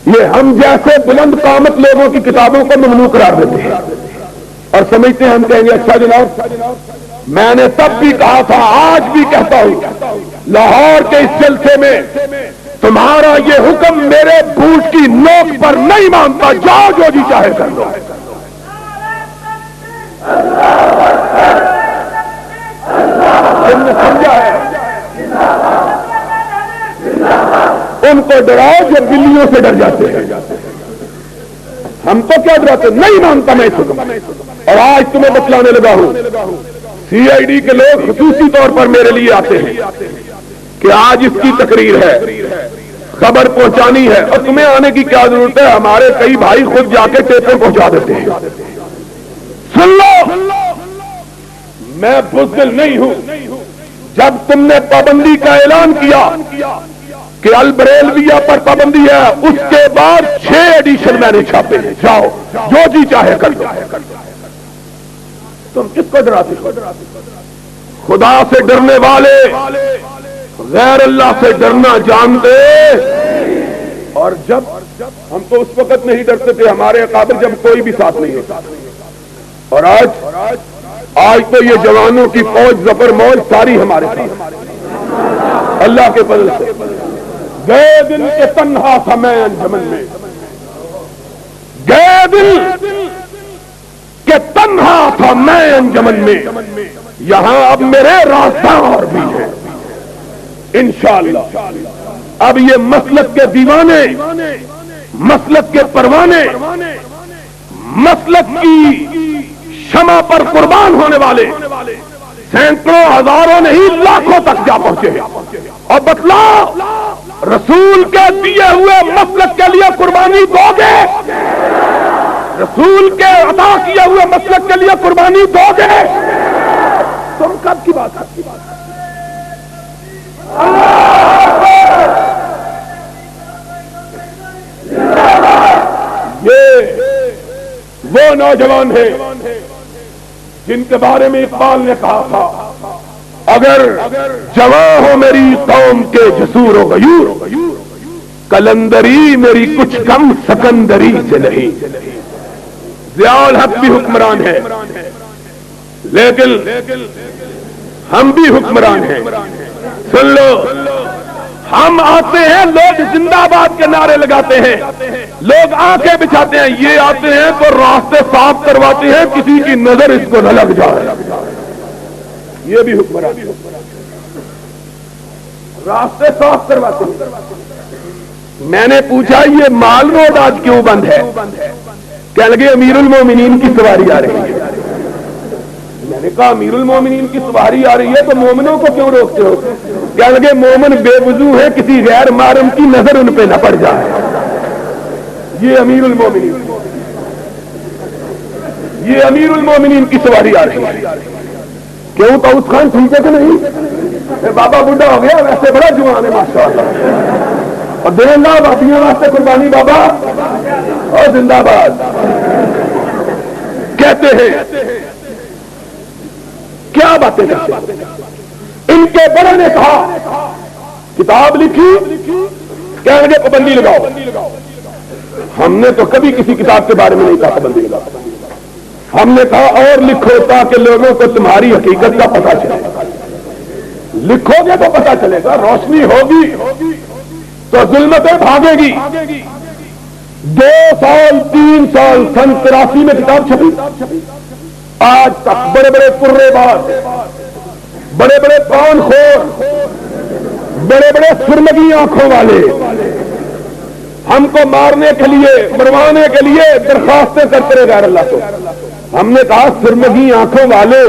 یہ ہم جیسے بلند قامت لوگوں کی کتابوں کو ممنوع قرار دیتے ہیں اور سمجھتے ہیں ہم کہیں گے اچھا جناب میں نے تب بھی کہا تھا آج بھی کہتا ہوں، لاہور کے اس جلسے میں تمہارا یہ حکم میرے بوٹ کی نوک پر نہیں مانتا، جاؤ جو جی چاہے کر لو۔ تم نے سمجھا ہے؟ ان کو ڈراؤ جو بلیوں سے ڈر جاتے ہیں، ہم تو کیا ڈراتے، نہیں مانتا میں اس حکم۔ اور آج تمہیں بتلانے لگا ہوں، سی آئی ڈی کے لوگ خصوصی طور پر میرے لیے آتے ہیں کہ آج اس کی تقریر ہے، خبر پہنچانی ہے، اور تمہیں آنے کی کیا ضرورت ہے، ہمارے کئی بھائی خود جا کے ٹیپیں پہنچا دیتے ہیں۔ سن لو، میں بزدل نہیں ہوں۔ جب تم نے پابندی کا اعلان کیا کہ البریلویہ پر پابندی ہے، اس کے بعد 6 ایڈیشن میں نے چھاپے ہیں، جاؤ جو جی چاہے کر لو۔ تم کس کو ڈراتے ہو؟ خدا سے ڈرنے والے غیر اللہ سے ڈرنا جانتے۔ اور جب ہم تو اس وقت نہیں ڈرتے تھے ہمارے اکابر جب کوئی بھی ساتھ نہیں ہوتا، اور آج تو یہ جوانوں کی فوج ظفر موج ساری ہمارے ساتھ اللہ کے فضل سے۔ 2 دن کے تنہا تھا میں انجمن میں، گئے دل کہ تنہا تھا میں انجمن میں، یہاں اب میرے رازدار بھی ہیں انشاءاللہ۔ اب یہ مسلک کے دیوانے، مسلک کے پروانے، مسلک کی شمع پر قربان ہونے والے سینکڑوں ہزاروں نہیں لاکھوں تک جا پہنچے ہیں۔ اور بتلاؤ رسول کے دیے ہوئے مسلک کے لیے قربانی دو گے؟ رسول کے عطا کیے ہوئے مسلک کے لیے قربانی دو گے؟ تم کب کی بات ہے؟ یہ وہ نوجوان ہیں جن کے بارے میں اقبال نے کہا تھا اگر جواں ہو میری قوم کے جسور و غیور، کلندری میری کچھ کم سکندری سے نہیں۔ ضیاء الحق بھی حکمران ہے لیکن ہم بھی حکمران ہیں۔ سن لو، ہم آتے ہیں لوگ زندہ آباد کے نعرے لگاتے ہیں، لوگ آنکھیں بچھاتے ہیں، یہ آتے ہیں تو راستے صاف کرواتے ہیں کسی کی نظر اس کو نہ لگ جائے۔ یہ بھی حکمران راستے صاف کرواتے ہیں۔ میں نے پوچھا یہ مال روڈ آج کیوں بند ہے؟ کہنے لگے امیر المومنین کی سواری آ رہی ہے۔ میں نے کہا امیر المومنین کی سواری آ رہی ہے تو مومنوں کو کیوں روکتے ہو؟ کہنے لگے مومن بے وضو ہے، کسی غیر محرم کی نظر ان پہ نہ پڑ جائے۔ یہ امیر المومنین، یہ امیر المومنین کی سواری آ رہی ہے۔ کیوں طاؤس خان ٹھیک ہے کہ نہیں؟ بابا بڈھا ہو گیا، ویسے بڑا جوان ہے ماشاءاللہ، اور دیں گا بابیاں واسطے قربانی بابا اور زندہ باد۔ کہتے ہیں کیا باتیں کرتے ہیں؟ ان کے بڑے نے کہا کتاب لکھی، کہنے لگے پابندی لگاؤ۔ ہم نے تو کبھی کسی کتاب کے بارے میں نہیں کہا پابندی لگاؤ، ہم نے کہا اور لکھو تاکہ لوگوں کو تمہاری حقیقت کا پتہ چلے۔ لکھو گے تو پتہ چلے گا، روشنی ہوگی تو ظلمتیں بھاگے گی۔ 2 سال 3 سال سن 83 میں کتاب چھپی، آج تک بڑے بڑے پرے باز، بڑے بڑے پان خور، بڑے بڑے سرمگی آنکھوں والے ہم کو مارنے کے لیے، مروانے کے لیے درخواستیں کرتے رہے غیر اللہ کو۔ ہم نے کہا سرمگی آنکھوں والوں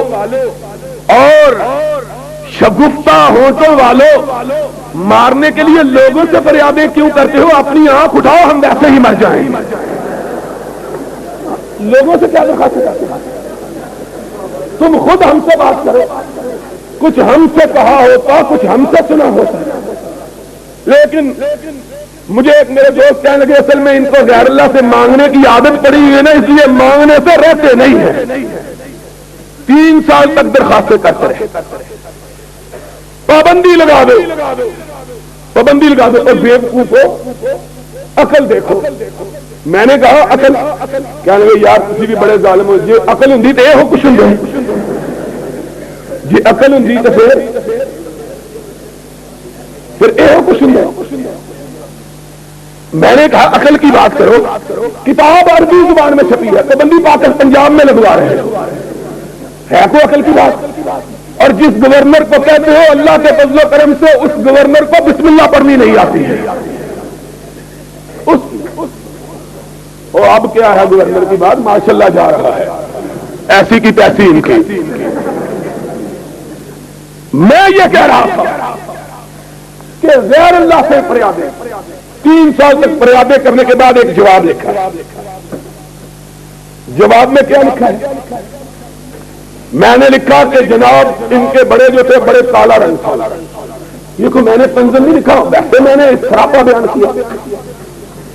اور شگفتہ ہونٹوں والوں مارنے کے لیے لوگوں سے فریادیں کیوں کرتے ہو؟ اپنی آنکھ اٹھاؤ، ہم ویسے ہی مر جائیں۔ لوگوں سے کیا درخواست کرتے ہو؟ تم خود ہم سے بات کرو، کچھ ہم سے کہا ہوتا، کچھ ہم سے سنا ہوتا۔ لیکن مجھے ایک میرے دوست کہنے لگے اصل میں ان کو غیر اللہ سے مانگنے کی عادت پڑی ہوئی ہے نا، اس لیے مانگنے سے رہتے نہیں ہیں۔ 3 سال تک درخواستیں کرتے رہے، پابندی لگا دو، پابندی لگا دو۔ اور بیوقوفو عقل دیکھو۔ میں نے کہا عقل، کہنے لگے یار کسی بھی بڑے ظالم ہو جی عقل ہوں تو یہ ہو کچھ ہوں جی عقل ہوں تو پھر یہ ہو کچھ ہوں۔ میں نے کہا عقل کی بات کرو، کتاب عربی زبان میں چھپی ہے، پابندی پاکستان پنجاب میں لگوا رہے ہیں، ہے کوئی عقل کی بات؟ اور جس گورنر کو کہتے ہو اللہ کے فضل و کرم سے اس گورنر کو بسم اللہ پڑھنی نہیں آتی ہے۔ اب کیا ہے گورنر کی بات، ماشاءاللہ جا رہا ہے، ایسی کی تیسی ان کی۔ میں یہ کہہ رہا تھا کہ غیر اللہ سے فریادیں، 3 سال تک فریادیں کرنے کے بعد ایک جواب لکھا۔ جواب میں کیا لکھا ہے؟ میں نے لکھا کہ جناب ان کے بڑے جو تھے بڑے کالا رنگ تھا۔ یہ کو میں نے تنظیم نہیں لکھا، ویسے میں نے سراپا بیان کیا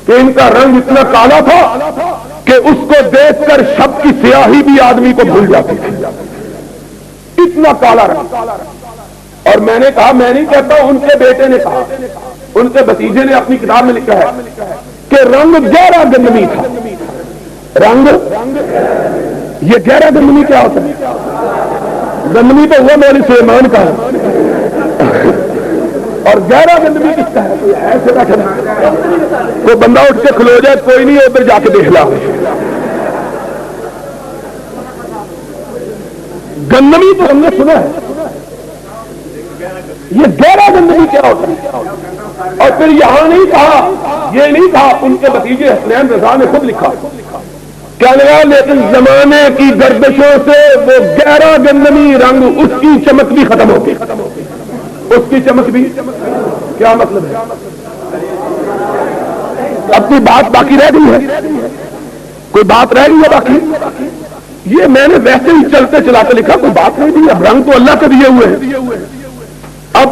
کہ ان کا رنگ اتنا کالا تھا کہ اس کو دیکھ کر شب کی سیاہی بھی آدمی کو بھول جاتی تھی، اتنا کالا رنگ۔ اور میں نے کہا، میں نہیں کہتا، ان کے بیٹے نے کہا، ان کے بھتیجے نے اپنی کتاب میں لکھا ہے کہ رنگ گہرا گندمی تھا۔ رنگ یہ گہرا گندمی کیا ہوتا ہے؟ گندمی تو ہوا مولوی سلیمان کا، اور گہرا گندمی کس کا ہے؟ ایسے رکھنا کوئی بندہ اٹھ کے کھلو جائے کوئی نہیں ادھر جا کے دیکھ لا. گندمی تو ہم نے سنا ہے, یہ گہرا گندمی کیا ہوتا ہے؟ اور پھر یہاں نہیں کہا, یہ نہیں کہا, ان کے بھتیجے حسنین رضا نے خود لکھا کیا لگا, لیکن زمانے کی گردشوں سے وہ گہرا گندمی رنگ اس کی چمک بھی ختم ہو گئی. اس کی چمک بھی کیا مطلب ہے؟ اب کوئی بات باقی رہ گئی ہے؟ کوئی بات رہ گئی ہے باقی؟ یہ میں نے ویسے ہی چلتے چلاتے لکھا, کوئی بات نہیں تھی. اب رنگ تو اللہ کے دیے ہوئے ہیں. اب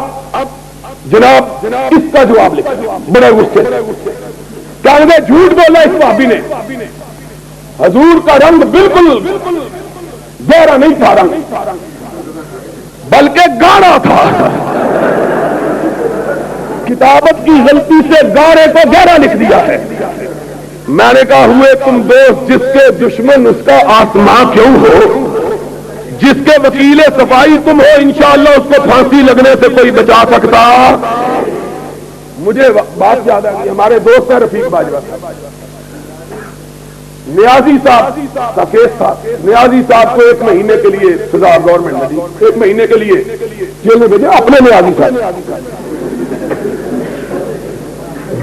جناب اس کا جواب لکھا بڑے غصے کیا لگے, جھوٹ بولا اس صحابی نے. حضور کا رنگ بالکل گہرا نہیں تھا, رنگ بلکہ گاڑا تھا. کتابت کی غلطی سے گاڑے کو گہرا لکھ دیا ہے. میں نے کہا ہوئے تم دوست جس کے دشمن اس کا آسماں کیوں ہو, جس کے وکیل صفائی تم ہو, انشاءاللہ اس کو پھانسی لگنے سے کوئی بچا سکتا. مجھے بات یاد آ گئی, ہمارے دوست ہیں رفیق باجوہ صاحب, نیازی صاحب کا کیس تھا. نیازی صاحب کو 1 مہینے کے لیے سزا گورنمنٹ نے دی, 1 مہینے کے لیے جیل میں بھیجا. اپنے نیازی صاحب,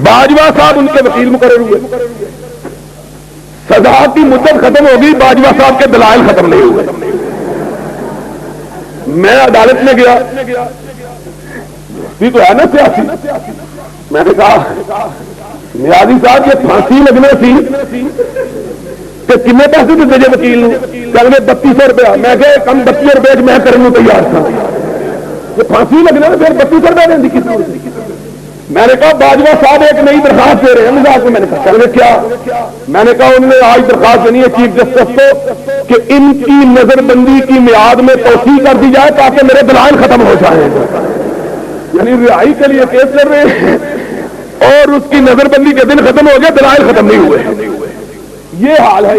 باجوہ صاحب ان کے وکیل مقرر ہوئے. سزا کی مدت ختم ہوگی, باجوہ صاحب کے دلائل ختم نہیں ہوئے. میں عدالت میں گیا, تو ہے نا سیاسی. میں نے کہا نیازی صاحب یہ پھانسی لگنا تھی کہ کتنے پیسے دیتے جی وکیل نے؟ کل میں 3200 روپیہ. میں کہ کم 32 روپے میں کرنے کو تیار تھا. یہ پھانسی لگنا پھر 3200 روپئے دیں کسی. میں نے کہا باجوہ صاحب ایک نئی درخواست دے رہے ہیں مزاج میں. میں نے کہا چلے کیا؟ میں نے کہا انہوں نے آج درخواست دینی ہے چیف جسٹس کو کہ ان کی نظر بندی کی میعاد میں توسیع کر دی جائے تاکہ میرے دلائل ختم ہو جائیں. یعنی رہائی کے لیے کیس کر رہے ہیں اور اس کی نظر بندی کے دن ختم ہو گئے, دلائل ختم نہیں ہوئے. یہ حال ہے.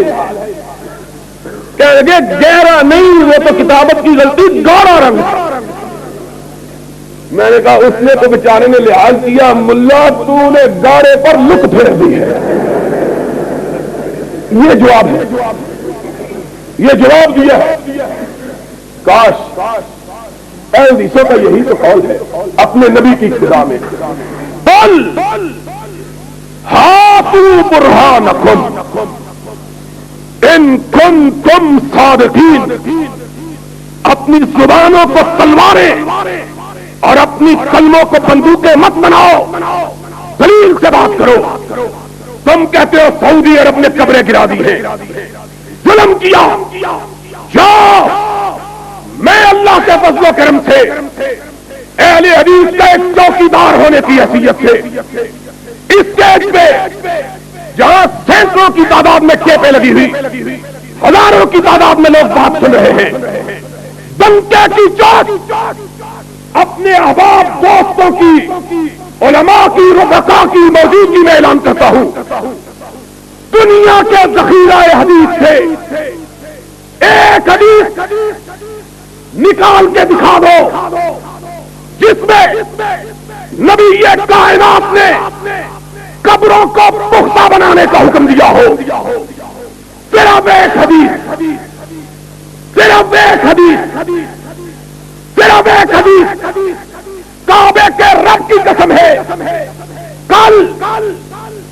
کہہ لگے گہرا نہیں, وہ تو کتابت کی غلطی, گاڑا رنگ. میں نے کہا اس نے تو بیچارے نے لحاظ کیا, ملا تو نے گاڑے پر لک پھیر دی ہے. یہ جواب ہے, یہ جواب دیا ہے. کاش اہل حدیثوں کا یہی تو قول ہے اپنے نبی کی خدا میں, بل ہاتھو برہانکم ان کنتم صادقین. اپنی زبانوں کو تلواریں اور اپنی قلموں کو بندوقیں مت بناؤ, دلیل سے بات کرو. تم کہتے ہو سعودی عرب نے قبریں گرا دی ہیں, ظلم کیا. جاؤ, میں اللہ کے فضل و کرم سے اہل حدیث کا ایک چوکیدار ہونے کی حیثیت سے اس اسٹیج پہ جہاں سینکڑوں کی تعداد میں کیپیں لگی ہوئی, ہزاروں کی تعداد میں لوگ بات سن رہے ہیں, دمکے کی چوٹ اپنے احباب دوستوں کی, علماء کی, رفقا کی موجودگی میں اعلان کرتا ہوں, دنیا کے ذخیرہ حدیث سے ایک حدیث نکال کے دکھا دو جس میں نبی یہ کائنات نے قبروں کو پختہ بنانے کا حکم دیا ہو. صرف ایک حدیث, صرف ایک حدیث, صرف ایک حدیث. کعبے کے رب کی قسم ہے, کل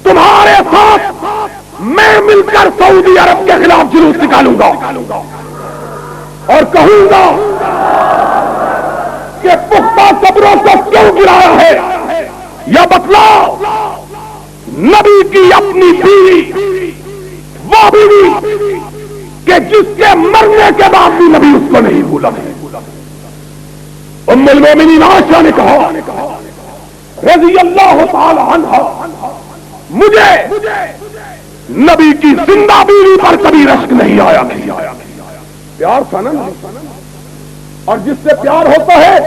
تمہارے ساتھ میں مل کر سعودی عرب کے خلاف جلوس نکالوں گا اور کہوں گا کہ پختہ قبروں کو کیوں گرایا ہے. یا بتلاؤ نبی کی اپنی بیوی, وہ بیوی کہ جس کے مرنے کے بعد بھی نبی اس کو نہیں بھولا. ام المومنین عائشہ نے کہا رضی اللہ تعالی عنہا, مجھے نبی کی زندہ بیوی پر کبھی رشک نہیں آیا. پیار تھا نا, اور جس سے پیار ہوتا ہے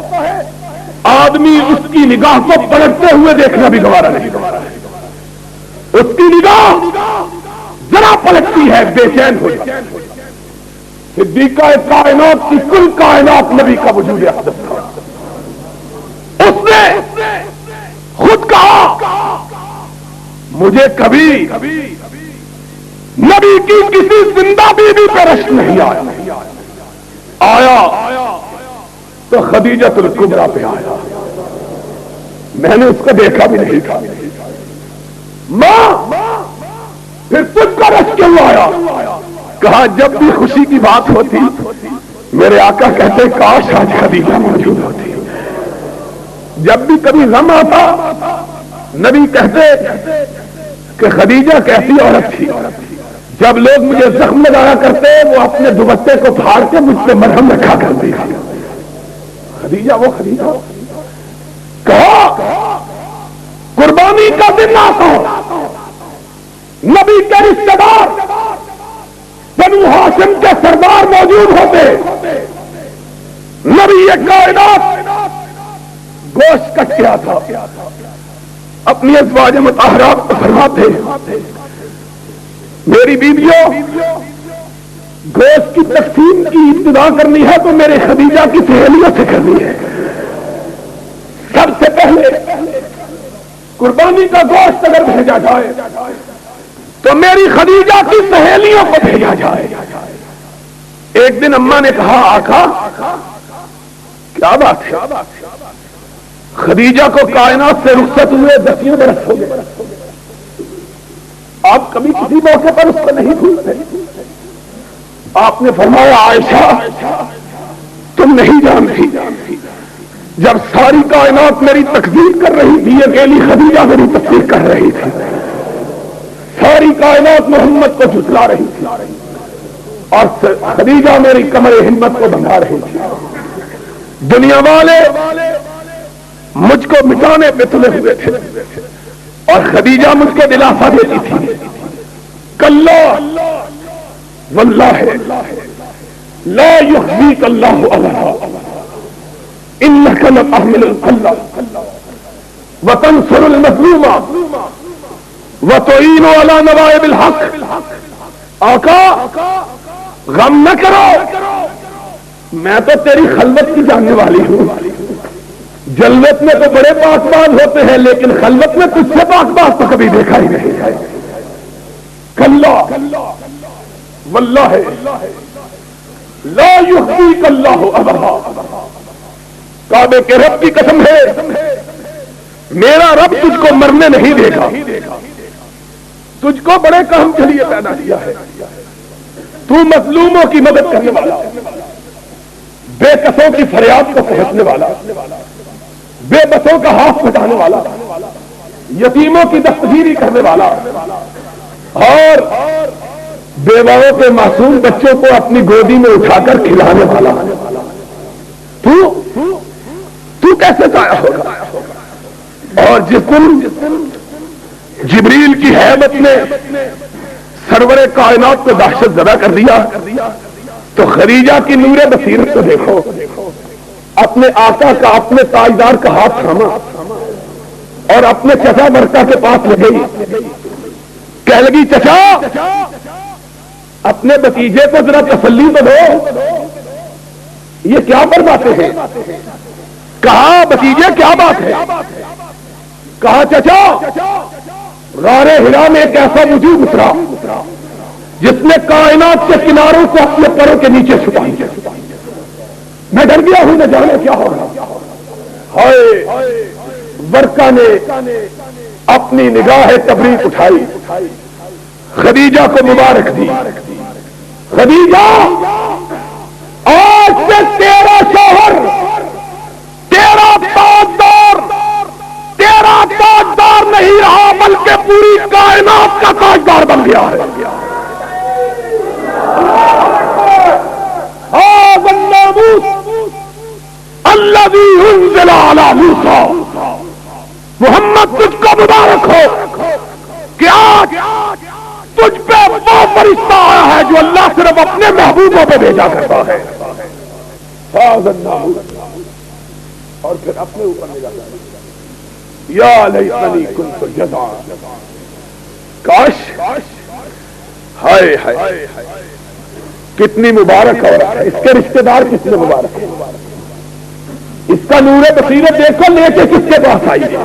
آدمی اس کی نگاہ کو پلٹتے ہوئے دیکھنا بھی گوارا نہیں. اس کی نگاہ ذرا پلٹتی ہے بے چین ہو جاتا. صدیقہ کائنات کی کل کائنات نبی کا وجود اقدس تھا. اس نے مجھے کبھی نبی کی کسی زندہ بیوی پہ رشک نہیں آیا تو خدیجۃ الکبریٰ پہ آیا. میں نے اس کو دیکھا بھی نہیں تھا. ماں پھر تجھ کا رشک کیوں آیا؟ کہا جب بھی خوشی کی بات ہوتی میرے آقا کہتے کاش آج خدیجہ موجود ہوتی. جب بھی کبھی غم آتا نبی کہتے کہ خدیجہ کیسی عورت تھی. جب لوگ مجھے زخم لگایا کرتے وہ اپنے دوپٹے کو پھاڑ کے مجھ پہ مرہم رکھا کرتی تھی. خدیجہ وہ خدیجہ. کہا قربانی کا دن آتا نبی کے رشتے دار بنو ہاشم کے سردار موجود ہوتے. نبی کائنات گوشت کٹیا تھا. اپنی ازواج مطہرات کو فرماتے میری بیویوں گوشت کی تقسیم کی ابتدا کرنی ہے تو میرے خدیجہ کی سہیلیوں سے کرنی ہے. سب سے پہلے قربانی کا گوشت اگر بھیجا جائے تو میری خدیجہ کی سہیلیوں کو بھیجا جائے. ایک دن اماں نے کہا آقا کیا بات ہے؟ خدیجہ کو کائنات سے رخصت ہوئے 10 برس ہو گئے. آپ کبھی کسی موقع پر اس کو نہیں بھولتے. آپ نے فرمایا عائشہ تم نہیں جانتی جب ساری کائنات میری تکذیب کر رہی تھی اکیلی خدیجہ میری تصدیق کر رہی تھی. ساری کائنات محمد کو جھٹلا رہی تھی اور خدیجہ میری کمر ہمت کو بندھا رہی تھی. دنیا والے مجھ کو مٹانے پہ تلے ہوئے تھے اور خدیجہ مجھ کو دلاسا دیتی تھی کلا واللہ لا یخزیک اللہ ابدا انک لتحمل الکلا وتنصر المظلوم وتعین علی نوائب الحق. آقا غم نہ کرو میں تو تیری خلوت کی جاننے والی ہوں. جلوت میں تو بڑے پاک باز ہوتے ہیں لیکن خلوت میں تجھ سے پاک باز تو کبھی دیکھا ہی نہیں ہے. کلا واللہ لا یخزیک اللہ ابدا. کعبے کے رب کی قسم ہے میرا رب تجھ کو مرنے نہیں دے گا. تجھ کو بڑے کام کے لیے پیدا کیا ہے. تو مظلوموں کی مدد کرنے والا بے کسوں کی فریاد کو پہنچنے والا بے بسوں کا ہاتھ بٹانے والا یتیموں کی دستگیری کرنے والا اور بیواؤں کے معصوم بچوں کو اپنی گودی میں اٹھا کر کھلانے والا. تو کیسے ضائع ہوگا؟ اور جس دن جبریل کی ہیبت نے سرور کائنات کو دہشت زدہ کر دیا تو خدیجہ کی نور بصیرت کو دیکھو. اپنے آقا کا اپنے تاجدار کا ہاتھ تھاما اور اپنے چچا برکا کے پاس لے گئی. کہنے لگی چچا اپنے بتیجے کو ذرا تسلی تو دو یہ کیا پر باتیں ہیں؟ کہا بتیجے کیا بات ہے؟ کہا چچا غار ہرا میں ایک ایسا وجود اترا جس نے کائنات کے کناروں کو اپنے پروں کے نیچے چھپا دیا. میں ڈر گیا ہوں نہ جانے کیا ہوگا. ہائے ورقہ نے اپنی نگاہ تبریک اٹھائی خدیجہ کو مبارک دی. خدیجہ آج سے تیرا شوہر تیرا تاجدار نہیں رہا بلکہ پوری کائنات کا تاجدار بن گیا ہے. الذی انزل علی موسیٰ محمد تجھ کو مبارک ہو کہ آج تجھ پہ وہ فرشتہ آیا ہے جو اللہ صرف اپنے محبوبوں پہ بھیجا کرتا ہے. اور پھر اپنے اوپر نگاہ یا لیتنی کنت جزعا. کاش ہائے ہائے کتنی مبارک عورت ہے. اس کے رشتے دار کتنے مبارک ہیں. اس کا نور بصیرت دیکھو لے کے کس کے پاس آئی ہے.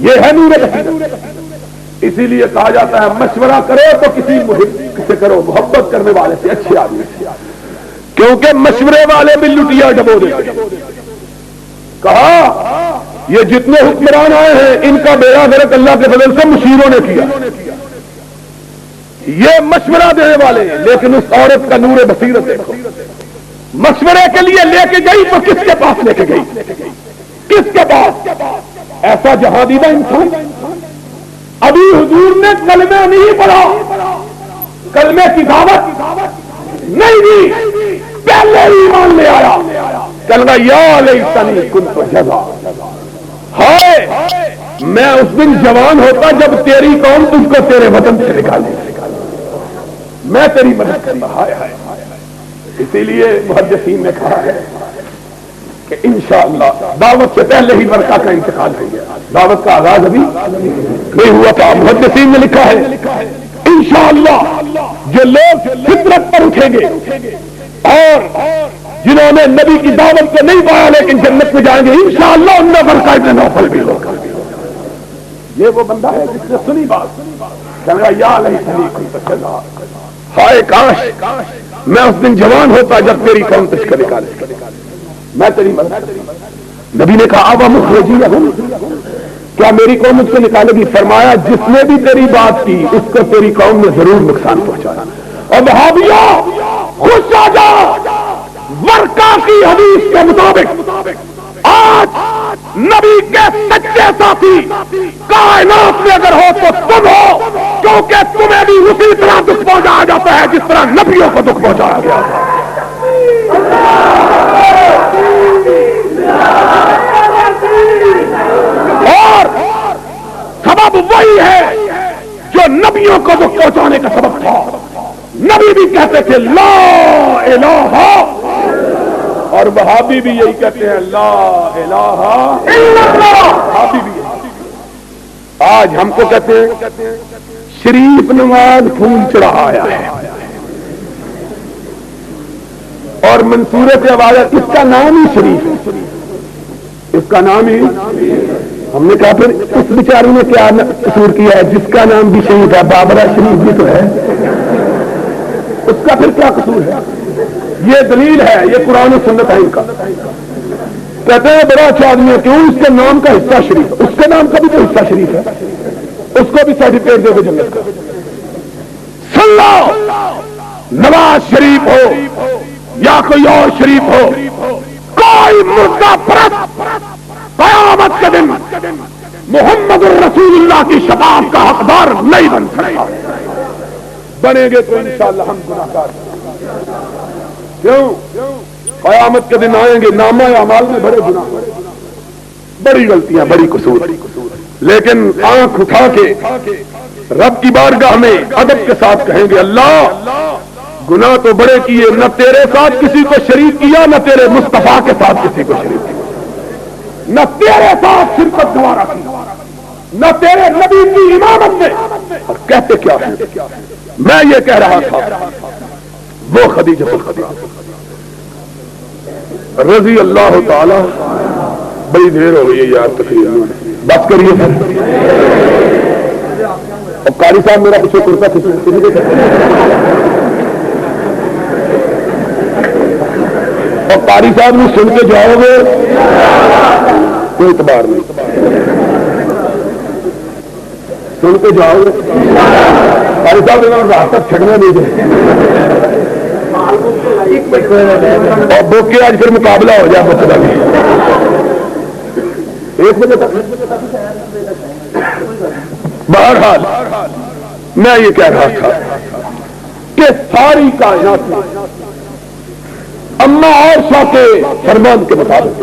یہ ہے نور بصیرت. اسی لیے کہا جاتا ہے مشورہ کرو تو کسی محب سے کرو، محبت کرنے والے سے، اچھے آدمی سے، کیونکہ مشورے والے بھی لٹیا ڈبو دیتے ہیں۔ کہا یہ جتنے حکمران آئے ہیں ان کا بیڑا غرق اللہ کے فضل سے مشیروں نے کیا، یہ مشورہ دینے والے ہیں، لیکن اس عورت کا نور بصیرت دیکھو، مشورے کے لیے لے کے گئی تو کس کے پاس لے کے گئی؟ کس کے پاس؟ ایسا جہادیدہ انسان، ابھی حضور نے کلمہ نہیں پڑھا، کلمے کی دعوت نہیں دی، پہلے ہی ایمان لے آیا، کلمہ یا لیتنی کنت جزا، ہائے میں اس دن جوان ہوتا جب تیری قوم تجھ کو تیرے وطن سے نکالے، میں تیری مدد کرتا، ہائے ہائے۔ اسی لیے محدثین نے کہا ہے کہ انشاءاللہ دعوت سے پہلے ہی برکہ کا انتقال ہو گیا، دعوت کا آغاز ابھی نہیں ہوا تھا۔ محدثین نے لکھا ہے انشاءاللہ جو لوگ فطرت پر اٹھیں گے اور جنہوں نے نبی کی دعوت کو نہیں پایا لیکن جنت میں جائیں گے انشاءاللہ ان میں برکہ ابن نوفل بھی ہوگا۔ یہ وہ بندہ ہے جس نے سنی بات، کہا یا لیتنی کنت جزا، ہائے کاش میں اس دن جوان ہوتا جب تیری قوم تجھ کو نکالے، میں تیری مدد۔ نبی نے کہا اب مخرجین، کیا میری قوم مجھ سے نکالے گی؟ فرمایا جس نے بھی تیری بات کی اس کو تیری قوم نے ضرور نقصان پہنچانا۔ اور وہابیوں خوش آ جاؤ، ورقہ کی حدیث کے مطابق آج نبی کے سچے ساتھی کائنات میں اگر ہو تو تم ہو، کیونکہ تمہیں بھی اسی طرح دکھ پہنچایا جاتا ہے جس طرح نبیوں کو دکھ پہنچایا گیا تھا۔ اور سبب وہی ہے جو نبیوں کو دکھ پہنچانے کا سبب تھا۔ نبی بھی کہتے تھے لا الہ، اور وہابی بھی یہی کہتے ہیں لا الہ الا اللہ، وہابی بھی یہی۔ آج ہم کو کہتے ہیں شریف نواز پھول چڑھایا ہے اور منصورے پہ آواز ہے اس کا نام ہی شریف ہے، اس کا نام ہی۔ ہم نے کہا پھر اس بیچاری نے کیا قصور کیا ہے جس کا نام بھی شریف ہے؟ بابرہ شریف بھی تو ہے، اس کا پھر کیا قصور ہے؟ یہ دلیل ہے، یہ قرآن و سنت ہے ان کا۔ کہتے ہیں بڑا اچھا آدمی ہے، کیوں؟ اس کے نام کا حصہ شریف، اس کے نام کا بھی تو حصہ شریف ہے، اس کو بھی سرٹیفکیٹ دے دو جنت کا۔ سن لو، نواز شریف ہو یا کوئی اور شریف ہو، کوئی مردہ پرست قیامت کے دن محمد الرسول اللہ کی شفاعت کا حقدار نہیں بن سکتا۔ بنیں گے تو انشاءاللہ ہم گناہگار، کیوں؟ قیامت کے دن آئیں گے نامہ اعمال میں بڑے گناہ، بڑی غلطیاں، بڑی قصور، لیکن آنکھ اٹھا کے رب کی بارگاہ میں ادب کے ساتھ کہیں گے اللہ گناہ تو بڑے کیے، نہ تیرے ساتھ کسی کو شریک کیا، نہ تیرے مصطفیٰ کے ساتھ کسی کو شریک کیا، نہ تیرے ساتھ شرکت گوارا کی، نہ تیرے نبی کی امامت میں۔ اور کہتے کیا ہے؟ میں یہ کہہ رہا تھا وہ خدیجہ رضی اللہ تعالی، بڑی دیر ہو گئی ہے یار تقریر میں، بس کریے پھر۔ اور قاری صاحب میرا پیچھے کرتا اور قاری صاحب نے سن کے جاؤ گے کوئی اعتبار نہیں، سن کے جاؤ گے قاری صاحب نے راستہ چھڑنے نہیں دے، اور بوکے آج پھر مقابلہ ہو جائے مسئلہ بھی 1 بجے تک۔ بہرحال میں یہ کہہ رہا تھا کہ ساری کائنات میں اما عائشہ کے فرمان کے مطابق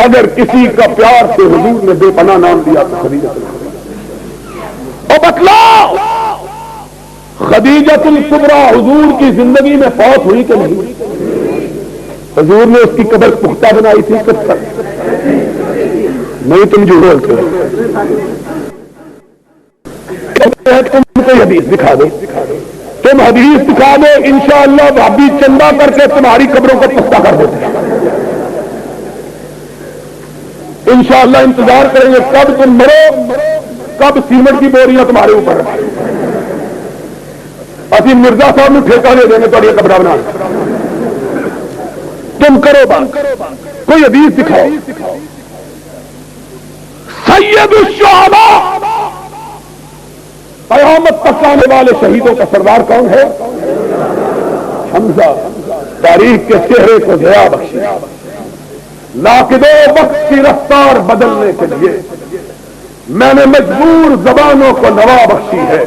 اگر کسی کا پیار سے حضور نے بے پناہ نام دیا تو خدیجہ، اور بتلاؤ خدیجہ الکبریٰ حضور کی زندگی میں فوت ہوئی کہ نہیں؟ حضور نے اس کی قبر پختہ بنائی تھی کب تک؟ نہیں، تم جو بولتے ہو تم کوئی حدیث دکھا دو، تم حدیث دکھا دو، انشاءاللہ بھابی چندہ کر کے تمہاری قبروں کو پختہ کر دیتے ہیں، انشاءاللہ انتظار کریں گے کب تم مرو کب سیمنٹ کی بوریاں تمہارے اوپر ابھی مرزا صاحب نے ٹھیکہ دے دیں گے تو یہ قبرہ بنا تم کرو بات کوئی حدیث دکھاؤ سید الشہداء قیامت تک آنے والے شہیدوں کا سردار کون ہے؟ حمزہ تاریخ کے چہرے کو ضیا بخشی ناقدو وقت کی رفتار بدلنے کے لیے میں نے مجبور زبانوں کو نوا بخشی ہے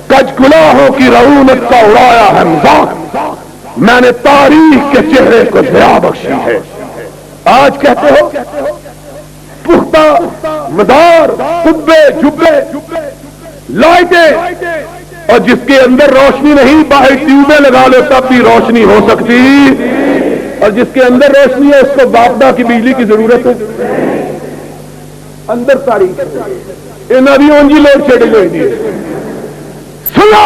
کج گلاہوں کی رعونت کا اڑایا ہے مذاق میں نے تاریخ کے چہرے کو ضیا بخشی ہے آج کہتے ہو پختہ مدار قبے جبے لائٹیں اور جس کے اندر روشنی نہیں باہر ٹیوبیں لگا لو تب بھی روشنی ہو سکتی اور جس کے اندر روشنی ہے اس کو باپدا کی بجلی کی ضرورت ہے اندر تاریخ انہوں لوڈ شیڈنگ ہوئی ہے سنو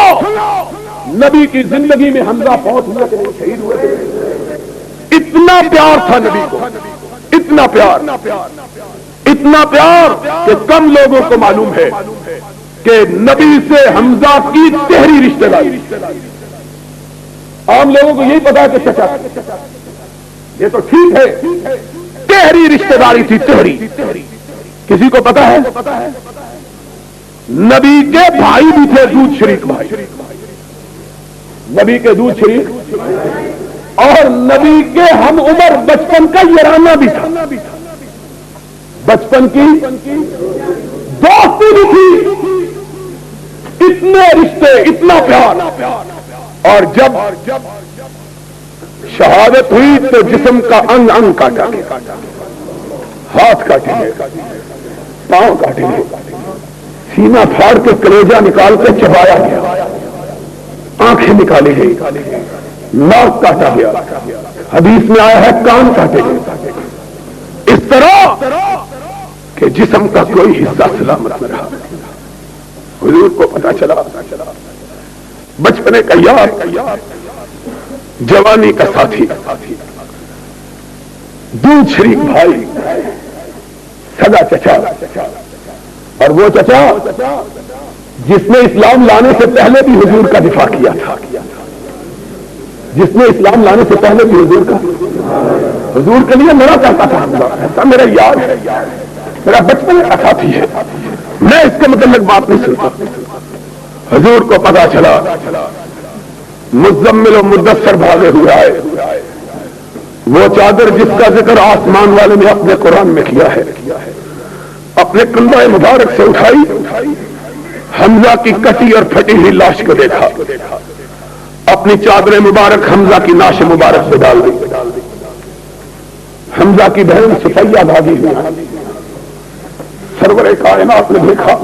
نبی کی زندگی میں حمزہ فوت ہوا کہ نہیں شہید ہوئے تھے اتنا پیار تھا نبی کو اتنا پیار کہ کم لوگوں کو معلوم ہے کہ نبی سے حمزہ کی تہری رشتہ داری عام لوگوں کو یہی پتا کہ چچا یہ تو ٹھیک ہے تہری رشتہ داری تھی تہری کسی کو پتا ہے نبی کے بھائی بھی تھے دودھ شریک بھائی نبی کے دودھ شریک اور نبی کے ہم عمر بچپن کا یارانہ بھی تھا بچپن کی دوستی بھی تھی اتنے رشتے اتنا پیار اور جب شہادت ہوئی تو جسم کا انگ انگ کاٹا گیا ہاتھ کاٹے گئے پاؤں کاٹے گئے سینہ پھاڑ کے کلیجہ نکال کے چبایا گیا آنکھیں نکالی گئی ناک کاٹا گیا حدیث میں آیا ہے کان کاٹے گئے اس طرح کہ جسم کا کوئی حصہ سلامت نہ رہا حضور کو پتا چلا بچپنے کا یار جوانی کا ساتھی دودھ شریک بھائی سگا چچا اور وہ چچا جس نے اسلام لانے سے پہلے بھی حضور کا دفاع کیا تھا جس نے اسلام لانے سے پہلے بھی حضور کے لیے لڑا کرتا تھا ایسا میرا یار ہے میرا بچپن کا ساتھی ہے میں اس کے متعلق بات نہیں سنتا حضور کو پتا چلا مزمل و مدثر بھاگے ہوئے آئے وہ چادر جس کا ذکر آسمان والے نے اپنے قرآن میں کیا ہے اپنے کندھے مبارک سے اٹھائی حمزہ کی کٹی اور پھٹی ہوئی لاش کو دیکھا اپنی چادر مبارک حمزہ کی لاش مبارک سے ڈال دی حمزہ کی بہن صفیہ بھاگی ہوئی سرور کائنات نے دیکھا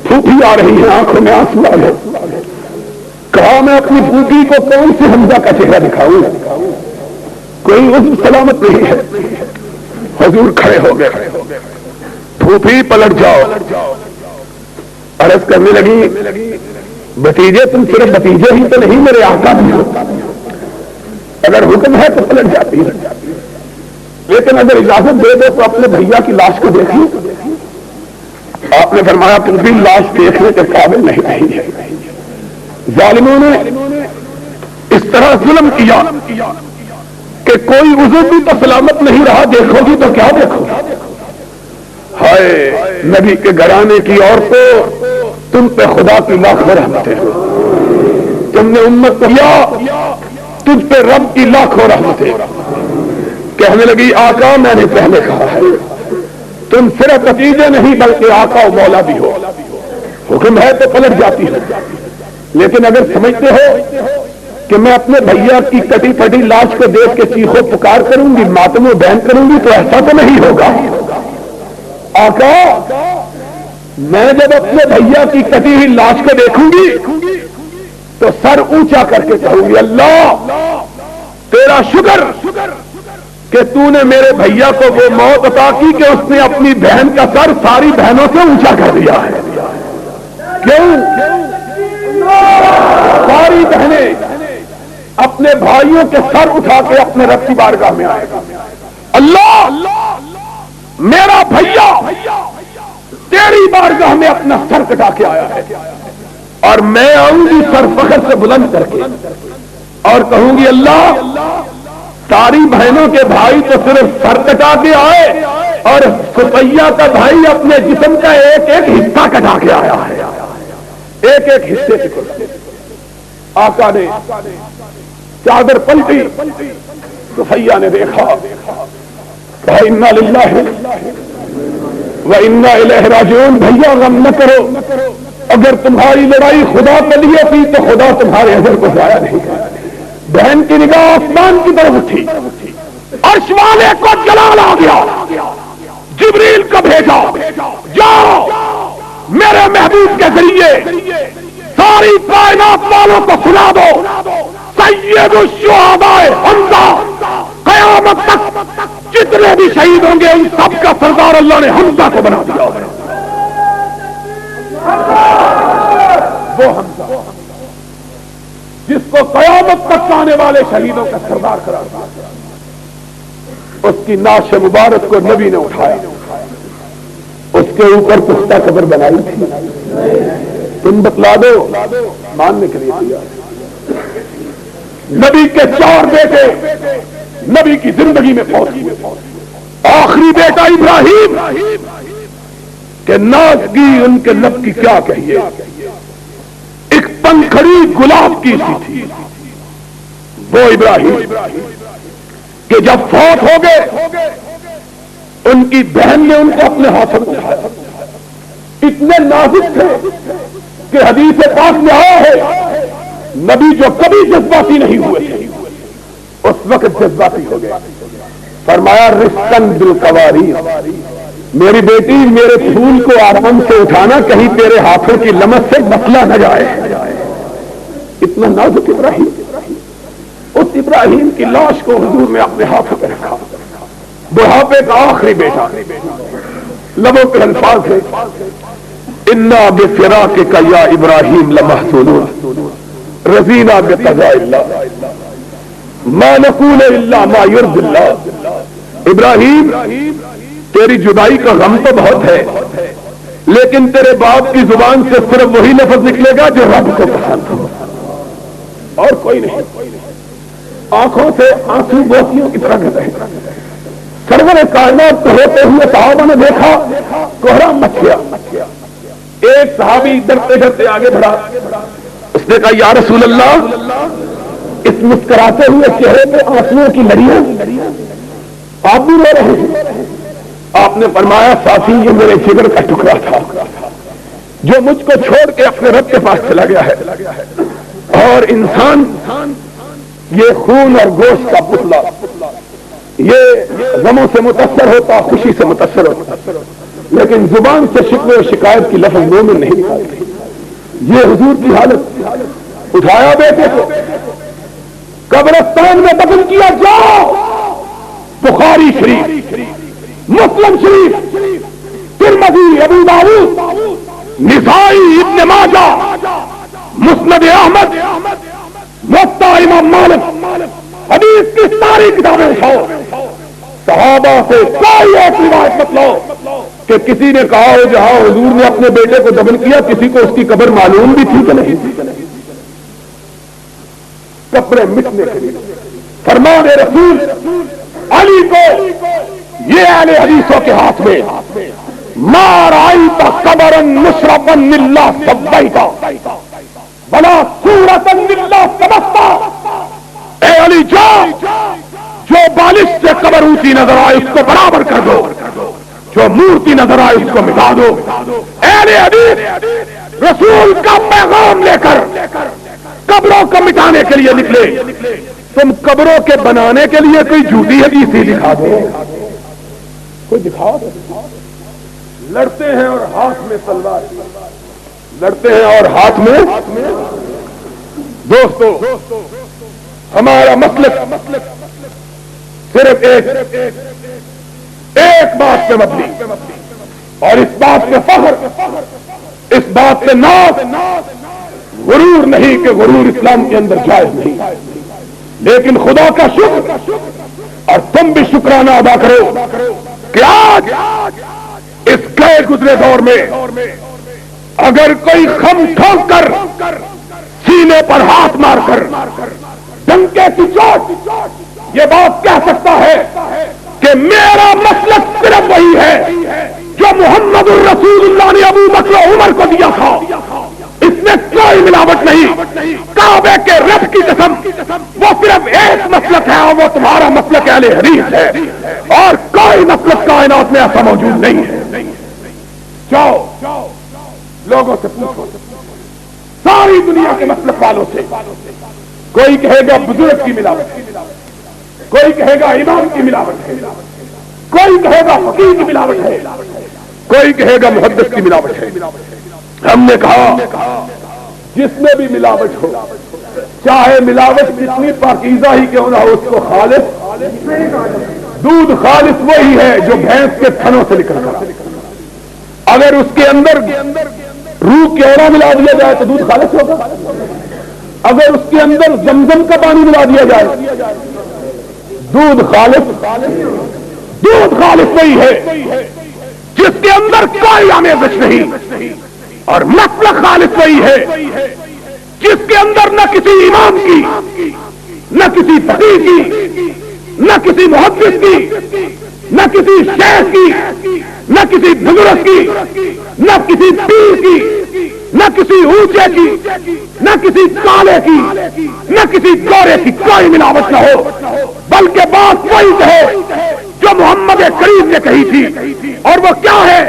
پھوپھی آ رہی ہے آنکھوں میں آنسو آ گئے کہا میں اپنی پھوپھی کو کون سے حمزہ کا چہرہ دکھاؤں کوئی عضو سلامت نہیں ہے حضور کھڑے ہو گئے پھوپھی پلٹ جاؤ عرض کرنے لگی بھتیجے تم صرف بھتیجے ہی تو نہیں میرے آقا بھی ہو اگر حکم ہے تو پلٹ جاتی ہے لیکن اگر اجازت دے دو تو اپنے بھیا کی لاش کو دیکھیں آپ نے فرمایا تم بھی لاش دیکھنے کے قابل نہیں ہے ظالموں نے اس طرح ظلم کیا کہ کوئی عضو بھی تو سلامت نہیں رہا دیکھو گی تو کیا دیکھو ہائے نبی کے گھرانے کی عورتوں تم پہ خدا کی لاکھوں رحمتیں تم نے امت کیا تجھ پہ رب کی لاکھوں رحمتیں کہنے لگی آقا میں نے پہلے کہا ہے تم صرف بھتیجے نہیں بلکہ آقا و مولا بھی ہو حکم ہے تو پلٹ جاتی ہے لیکن اگر سمجھتے ہو کہ میں اپنے بھیا کی کٹی پھٹی لاش کو دیکھ کے چیخو پکار کروں گی ماتم و بہن کروں گی تو ایسا تو نہیں ہوگا آقا میں جب اپنے بھیا کی کٹی ہوئی لاش کو دیکھوں گی تو سر اونچا کر کے کہوں گی اللہ تیرا شکر کہ تو نے میرے بھیا کو وہ موت عطا کی کہ اس نے اپنی بہن کا سر ساری بہنوں سے اونچا کر دیا ہے کیوں ساری بہنیں اپنے بھائیوں کے سر اٹھا کے اپنے رب کی بارگاہ میں آئے گا اللہ میرا بھیا تیری بارگاہ میں اپنا سر کٹا کے آیا ہے، اور میں آؤں گی سر فخر سے بلند کر کے اور کہوں گی اللہ ساری بہنوں کے بھائی تو صرف سر کٹا کے آئے اور سفیہ کا بھائی اپنے جسم کا ایک ایک حصہ کٹا کے آیا ہے، ایک ایک حصے سے۔ آقا نے چادر پلٹی، سفیہ نے دیکھا، کہا انا للہ و انا الیہ راجعون، بھیا غم نہ کرو، اگر تمہاری لڑائی خدا کے لیے تھی تو خدا تمہارے اجر کو ضائع نہیں کرے۔ بہن کی نگاہ آسمان کی طرف اٹھی، عرش والے کو جلال آ گیا، جبریل کو بھیجا، جاؤ میرے محبوب کے ذریعے ساری کائنات والوں کو سنا دو، سید الشہداء حمزہ قیامت تک جتنے بھی شہید ہوں گے ان سب کا سردار اللہ نے حمزہ کو بنا دیا۔ وہ حمزہ جس کو قیامت تک آنے والے شہیدوں کا سردار قرار دیا، اس کی نعش مبارک کو نبی نے اٹھایا، اس کے اوپر پختہ قبر بنائی تھی۔ تم بتلا دو، ماننے کے لیے تیار۔ نبی کے 4 بیٹے نبی کی زندگی میں فوت ہوئے، آخری بیٹا ابراہیم کہ ناز کی ان کے لب کی کیا کہیے، ایک پنکھڑی گلاب کی سی تھی وہ ابراہیم کہ جب فوت ہو گئے ان کی بہن نے ان کو اپنے ہاتھوں میں اٹھایا، اتنے نازک تھے کہ حدیث پاک میں آیا ہے نبی جو کبھی جذباتی نہیں ہوئے تھے اس وقت جذباتی ہو گئے، فرمایا رزقاً بالقواریر، میری بیٹی میرے پھول کو آرام سے اٹھانا، کہیں تیرے ہاتھوں کی لمس سے مسئلہ نہ جائے۔ اتنا نازک ابراہیم، اس ابراہیم کی لاش کو حضور نے اپنے ہاتھوں پہ رکھا، بڑھاپے کا آخری بیٹا، لبوں کے الفاظ ہے انا بفراقک یا ابراہیم لمحزونون رضینا بقضاء اللہ ما نقول الا ما یرضی اللہ۔ ابراہیم تیری جدائی کا غم تو بہت ہے، لیکن تیرے باپ کی زبان سے صرف وہی لفظ نکلے گا جو رب کو پسند ہو، اور کوئی نہیں۔ آنکھوں سے آنسو موتیوں کی طرح گر رہے، سرور کائنات کو ہوتے ہوئے صحابہ نے دیکھا کوہرام مچ گیا۔ ایک صحابی ڈرتے ڈرتے آگے بڑھا، اس نے کہا یا رسول اللہ، اس مسکراتے ہوئے چہرے پہ آنسوؤں کی لڑیاں، آپ بھی رو رہے ہیں؟ آپ نے فرمایا ساتھی یہ میرے جگر کا ٹکڑا تھا جو مجھ کو چھوڑ کے اپنے رب کے پاس چلا گیا ہے، اور انسان یہ خون اور گوشت کا پتلا یہ غموں سے متاثر ہوتا، خوشی سے متاثر ہوتا، لیکن زبان سے شکوے و شکایت کی لفظ مومن نہیں نکالتے۔ یہ حضور کی حالت، اٹھایا بیٹے کو قبرستان میں دفن کیا، جاؤ بخاری شریف، مسلم شریف، ترمذی، ابو داؤد، نسائی، ابن ماجہ، مسند احمد، موطا امام مالک، حدیث کی ساری کتابیں اٹھاؤ، صحابہ سے کوئی ایک روایت مت لو کہ کسی نے کہا ہو جہاں حضور نے اپنے بیٹے کو دفن کیا کسی کو اس کی قبر معلوم بھی تھی کہ نہیں، کپڑے مٹنے کے لیے فرمان رسول علی کو یہ اہل حدیثوں کے ہاتھ میں ما رأیت قبرا مشرفا الا سبیتا بلا صورتا الا سبقتا۔ اے علی جو بالش سے قبر اونچی نظر آئے اس کو برابر کر دو، جو مورتی نظر آئے اس کو مٹا دو۔ اہل حدیث رسول کا پیغام لے کر قبروں کو مٹانے کے لیے نکلے، تم قبروں کے بنانے کے لیے کوئی جھوٹی حدیث ہی دکھا دو، کوئی دکھا دو۔ لڑتے ہیں اور ہاتھ میں تلوار، لڑتے ہیں اور ہاتھ میں۔ دوستو ہمارا مسلک صرف ایک بات پہ مبنی، اور اس بات پہ فخر، اس بات پہ ناز، غرور نہیں کہ غرور اسلام کے اندر جائز نہیں، لیکن خدا کا شکر، اور تم بھی شکرانہ ادا کرو کہ آج اس گئے گزرے دور میں اگر کوئی خم ٹھوک کر سینے پر ہاتھ مار کر ڈنکے کی چوٹ یہ بات کہہ سکتا ہے کہ میرا مسلک صرف وہی ہے جو محمد الرسول اللہ نے ابو بکر و عمر کو دیا تھا، اس میں کوئی ملاوٹ نہیں، کعبے کے رب کی قسم وہ صرف ایک مسلک ہے اور وہ تمہارا مسلک اہل حدیث ہے، اور کوئی مسلک کائنات میں ایسا موجود نہیں ہے۔ جاؤ لوگوں سے پوچھو، ساری دنیا کے مسلک والوں سے، کوئی کہے گا بزرگ کی ملاوٹ ہے، کوئی کہے گا امام کی ملاوٹ ہے، کوئی کہے گا فقیہ کی ملاوٹ ہے، کوئی کہے گا محدث کی ملاوٹ ہے۔ ہم نے کہا جس میں بھی ملاوٹ ہو، چاہے ملاوٹ کتنی پاکیزہ ہی کیوں نہ ہو، اس کو خالص دودھ خالص وہی ہے جو بھینس کے تھنوں سے نکل کر، اگر اس کے اندر روح کیڑا ملا دیا جائے تو دودھ خالص ہوگا، اگر اس کے اندر زمزم کا پانی ملا دیا جائے دودھ خالص وہی ہے جس کے اندر کوئی آمیزش نہیں، اور مسلک خالص وہی ہے جس کے اندر نہ کسی امام کی، نہ کسی فقیہ کی، نہ کسی محدث کی، نہ کسی شیخ کی، نہ کسی بزرگ کی، نہ کسی پیر کی، نہ کسی اونچے کی، نہ کسی کالے کی، نہ کسی گورے کی کوئی ملاوٹ نہ ہو، بلکہ بات وہی کہے جو محمد کریم نے کہی تھی، اور وہ کیا ہے؟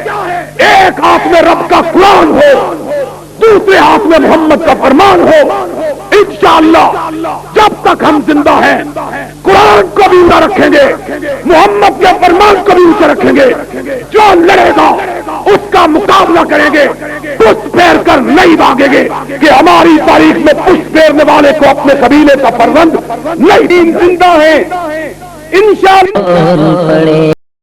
ایک ہاتھ میں رب کا قرآن ہو، دوسرے ہاتھ میں محمد کا فرمان ہو۔ انشاءاللہ جب تک ہم زندہ ہیں قرآن کو بھی اونچا رکھیں گے، محمد کے فرمان کو بھی اونچا رکھیں گے، جو لڑے گا اس کا مقابلہ کریں گے، پشت پھیر کر نہیں بھاگیں گے کہ ہماری تاریخ میں پشت پھیرنے والے کو اپنے قبیلے کا پروند نہیں۔ زندہ ہے انشاءاللہ۔